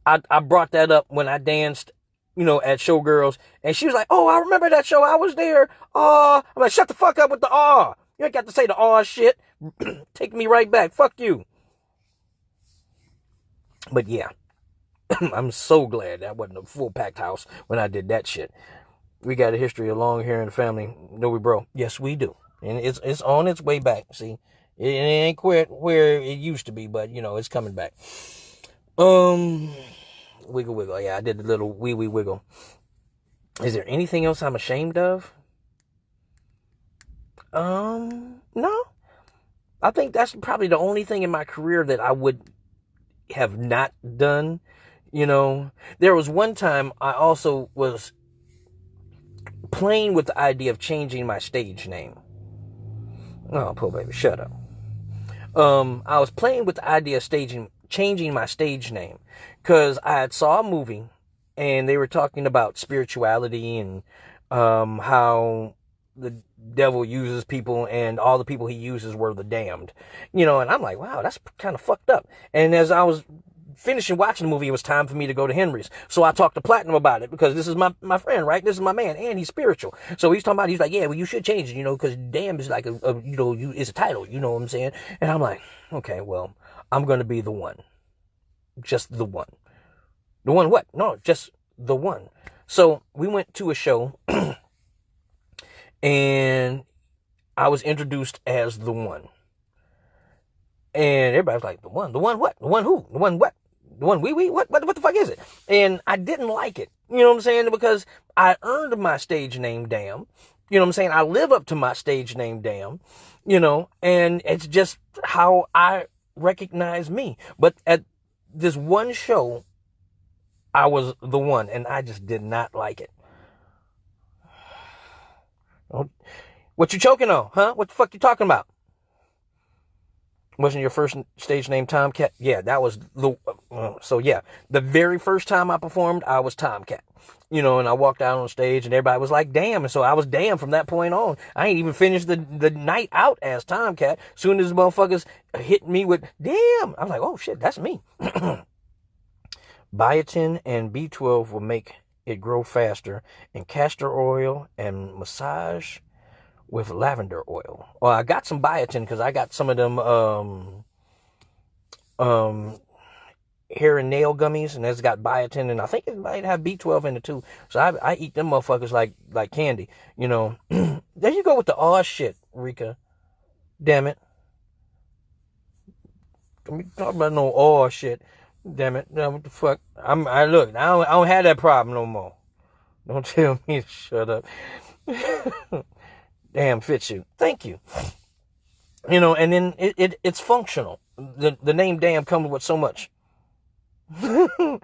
I brought that up when I danced, at Showgirls, and she was like, oh, I remember that show, I was there. I'm like, shut the fuck up with the you ain't got to say the shit. Take me right back, fuck you. But yeah, I'm so glad that wasn't a full packed house when I did that shit. We got a history of long hair in the family, no we bro. Yes, we do, and it's on its way back. See, it ain't quite where it used to be, but it's coming back. Wiggle. Yeah, I did the little wee wiggle. Is there anything else I'm ashamed of? No. I think that's probably the only thing in my career that I would have not done. There was one time I also was playing with the idea of changing my stage name. Oh, poor baby, shut up. I was playing with the idea of changing my stage name, because I had saw a movie and they were talking about spirituality and how the devil uses people, and all the people he uses were the damned, and I'm like, wow, that's kind of fucked up. And as I was finishing watching the movie, it was time for me to go to Henry's. So I talked to Platinum about it, because this is my friend, right? This is my man, and he's spiritual. So he's talking about, he's like, yeah, well, you should change it, because damn is like it's a title, you know what I'm saying? And I'm like, okay, well, I'm going to be the one. Just the one. The one what? No, just the one. So we went to a show and I was introduced as the one. And everybody was like, the one what? The one who? The one what? The one what the fuck is it? And I didn't like it. You know what I'm saying? Because I earned my stage name, damn. You know what I'm saying? I live up to my stage name, damn. And it's just how I recognize me. But at this one show, I was the one, and I just did not like it. What you choking on, huh? What the fuck you talking about? Wasn't your first stage name Tomcat? Yeah, that was so yeah, the very first time I performed, I was Tomcat. And I walked out on stage and everybody was like, damn. And so I was damn from that point on. I ain't even finished the night out as Tomcat. Soon as motherfuckers hit me with damn, I was like, oh shit, that's me. Biotin and B12 will make it grow faster, and castor oil and massage with lavender oil. Well, I got some biotin because I got some of them hair and nail gummies, and it's got biotin, and I think it might have B12 in it too. So I eat them motherfuckers like candy. There you go with the aw shit, Rika. Damn it. Don't be talking about no aw shit. Damn it. Now, what the fuck? I don't have that problem no more. Don't tell me to shut up. Damn, fits you. Thank you. And then it's functional. The name damn comes with so much. Damn,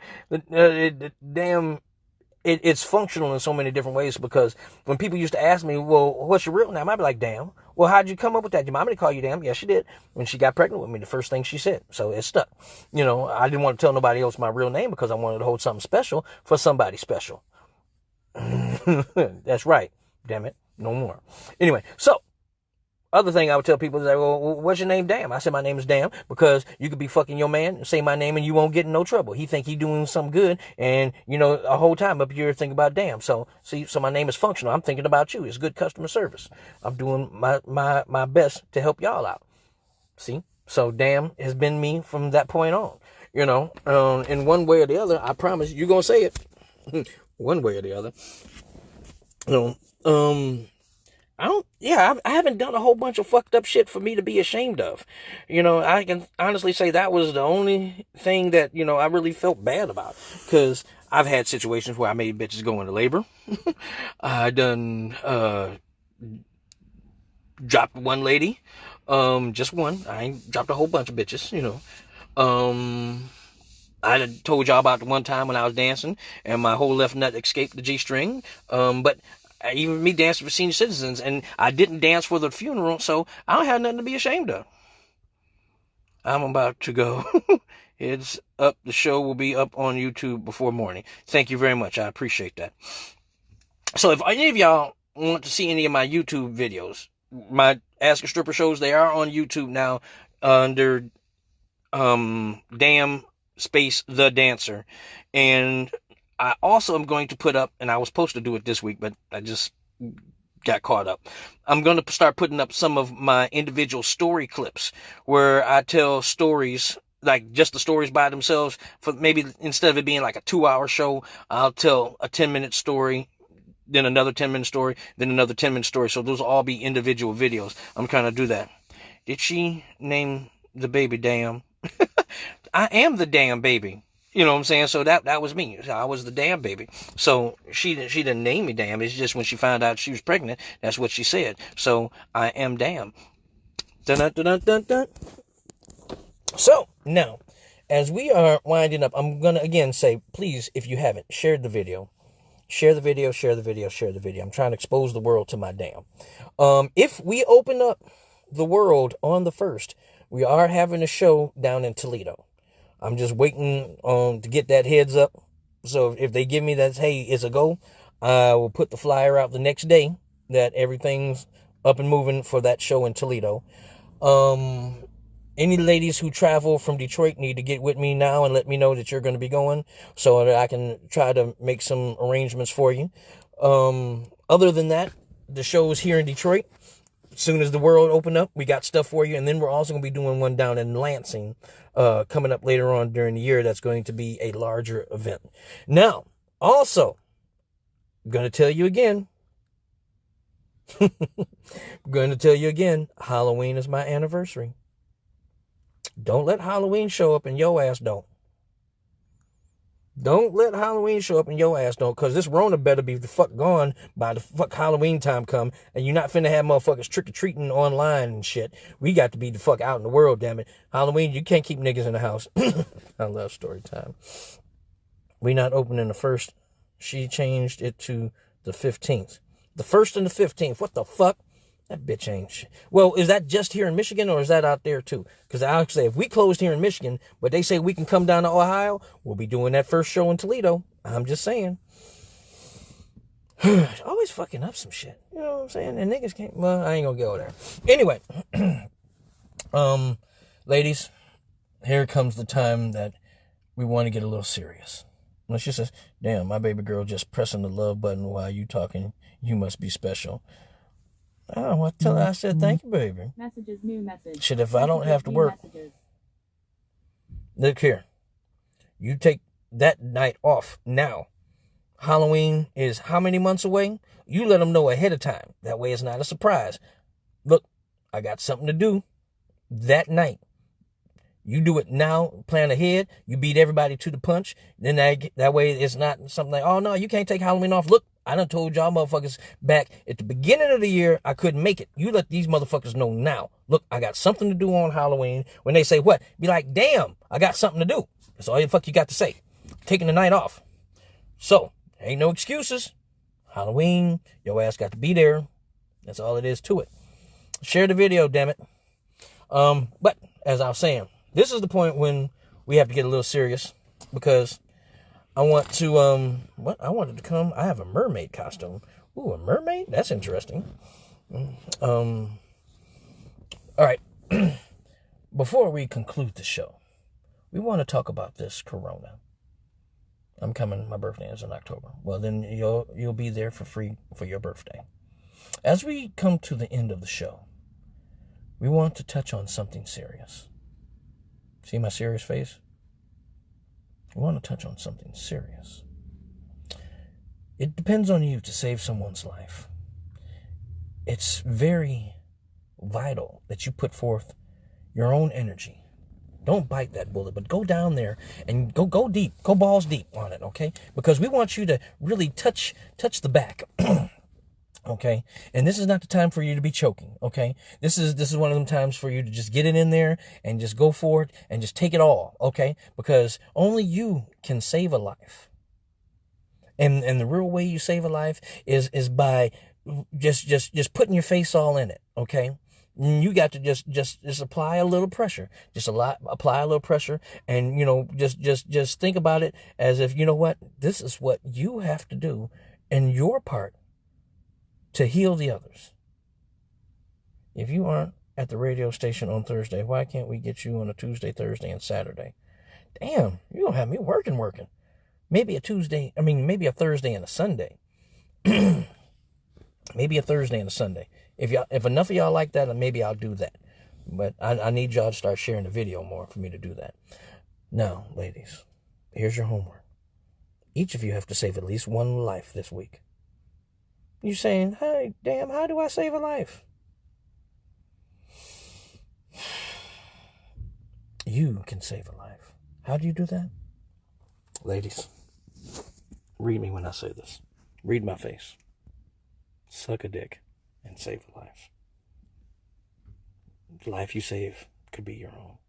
it's functional in so many different ways, because when people used to ask me, well, what's your real name? I'd be like, damn. Well, how'd you come up with that? Your mama didn't call you damn? Yes, she did. When she got pregnant with me, the first thing she said. So it stuck. I didn't want to tell nobody else my real name, because I wanted to hold something special for somebody special. That's right. Damn it. No more. Anyway, so other thing I would tell people is like, well, what's your name? Damn. I said my name is Damn, because you could be fucking your man and say my name and you won't get in no trouble. He think he doing something good, and a whole time up here thinking about damn. So my name is functional. I'm thinking about you. It's good customer service. I'm doing my best to help y'all out. See? So damn has been me from that point on. In one way or the other, I promise you're gonna say it. One way or the other. I haven't done a whole bunch of fucked up shit for me to be ashamed of. I can honestly say that was the only thing that, I really felt bad about, because I've had situations where I made bitches go into labor. I done, dropped one lady, just one. I ain't dropped a whole bunch of bitches, I done told y'all about the one time when I was dancing and my whole left nut escaped the G-string. But even me dancing for senior citizens, and I didn't dance for the funeral, so I don't have nothing to be ashamed of. I'm about to go. It's up. The show will be up on YouTube before morning. Thank you very much. I appreciate that. So if any of y'all want to see any of my YouTube videos, my Ask a Stripper shows, they are on YouTube now under Damn space The Dancer. And I also am going to put up, and I was supposed to do it this week, but I just got caught up. I'm going to start putting up some of my individual story clips where I tell stories, like just the stories by themselves. For maybe instead of it being like a 2-hour show, I'll tell a 10-minute story, then another 10-minute story, then another 10-minute story. So those will all be individual videos. I'm trying to do that. Did she name the baby Damn? I am the damn baby. You know what I'm saying? So that was me. I was the damn baby. So she didn't name me Damn. It's just when she found out she was pregnant, that's what she said. So I am Damn. Dun, dun, dun, dun, dun. So now, as we are winding up, I'm gonna again say, please, if you haven't, share the video. Share the video, share the video, share the video. I'm trying to expose the world to my damn. If we open up the world on the 1st, we are having a show down in Toledo. I'm just waiting to get that heads up. So if they give me that, hey, it's a go, I will put the flyer out the next day that everything's up and moving for that show in Toledo. Any ladies who travel from Detroit need to get with me now and let me know that you're going to be going so that I can try to make some arrangements for you. Other than that, the show's here in Detroit. As soon as the world open up, we got stuff for you. And then we're also going to be doing one down in Lansing coming up later on during the year. That's going to be a larger event. Now, also, I'm going to tell you again. Halloween is my anniversary. Don't let Halloween show up and your ass don't. Don't let Halloween show up and your ass don't, because this Rona better be the fuck gone by the fuck Halloween time come, and you're not finna have motherfuckers trick-or-treating online and shit. We got to be the fuck out in the world, damn it. Halloween, you can't keep niggas in the house. I love story time. We not opening the 1st. She changed it to the 15th. The 1st and the 15th. What the fuck? That bitch ain't shit. Well, is that just here in Michigan, or is that out there too? Because I would say if we closed here in Michigan, but they say we can come down to Ohio, we'll be doing that first show in Toledo. I'm just saying. Always fucking up some shit. You know what I'm saying? And niggas can't, well, I ain't gonna go there. Anyway, ladies, here comes the time that we want to get a little serious. When she says, damn, my baby girl just pressing the love button while you talking. You must be special. I want to tell her, I said, thank you, baby. Messages, new message. Shit, if I don't have to work. Look here. You take that night off now. Halloween is how many months away? You let them know ahead of time. That way it's not a surprise. Look, I got something to do that night. You do it now, plan ahead. You beat everybody to the punch. Then that way it's not something like, oh, no, you can't take Halloween off. Look, I done told y'all motherfuckers back at the beginning of the year I couldn't make it. You let these motherfuckers know now. Look, I got something to do on Halloween. When they say what? Be like, damn, I got something to do. That's all the fuck you got to say. Taking the night off. So, ain't no excuses. Halloween, your ass got to be there. That's all it is to it. Share the video, damn it. But, as I was saying, this is the point when we have to get a little serious, because I want to, I wanted to come, I have a mermaid costume. Ooh, a mermaid? That's interesting. All right. Before we conclude the show, we want to talk about this corona. I'm coming, my birthday is in October. Well, then you'll be there for free for your birthday. As we come to the end of the show, we want to touch on something serious. See my serious face? We want to touch on something serious. It depends on you to save someone's life. It's very vital that you put forth your own energy. Don't bite that bullet, but go down there and go deep, go balls deep on it, okay? Because we want you to really touch the back. Okay, and this is not the time for you to be choking. Okay, this is one of them times for you to just get it in there and just go for it and just take it all. Okay, because only you can save a life, and the real way you save a life is by just putting your face all in it. Okay, you got to just apply a little pressure, apply a little pressure, and just think about it as if, you know what, this is what you have to do in your part to heal the others. If you aren't at the radio station on Thursday, why can't we get you on a Tuesday, Thursday, and Saturday? Damn, you don't have me working. Maybe a Thursday and a Sunday. Maybe a Thursday and a Sunday. If enough of y'all like that, then maybe I'll do that. But I need y'all to start sharing the video more for me to do that. Now, ladies, here's your homework. Each of you have to save at least one life this week. You're saying, hey, damn, how do I save a life? You can save a life. How do you do that? Ladies, read me when I say this. Read my face. Suck a dick and save a life. The life you save could be your own.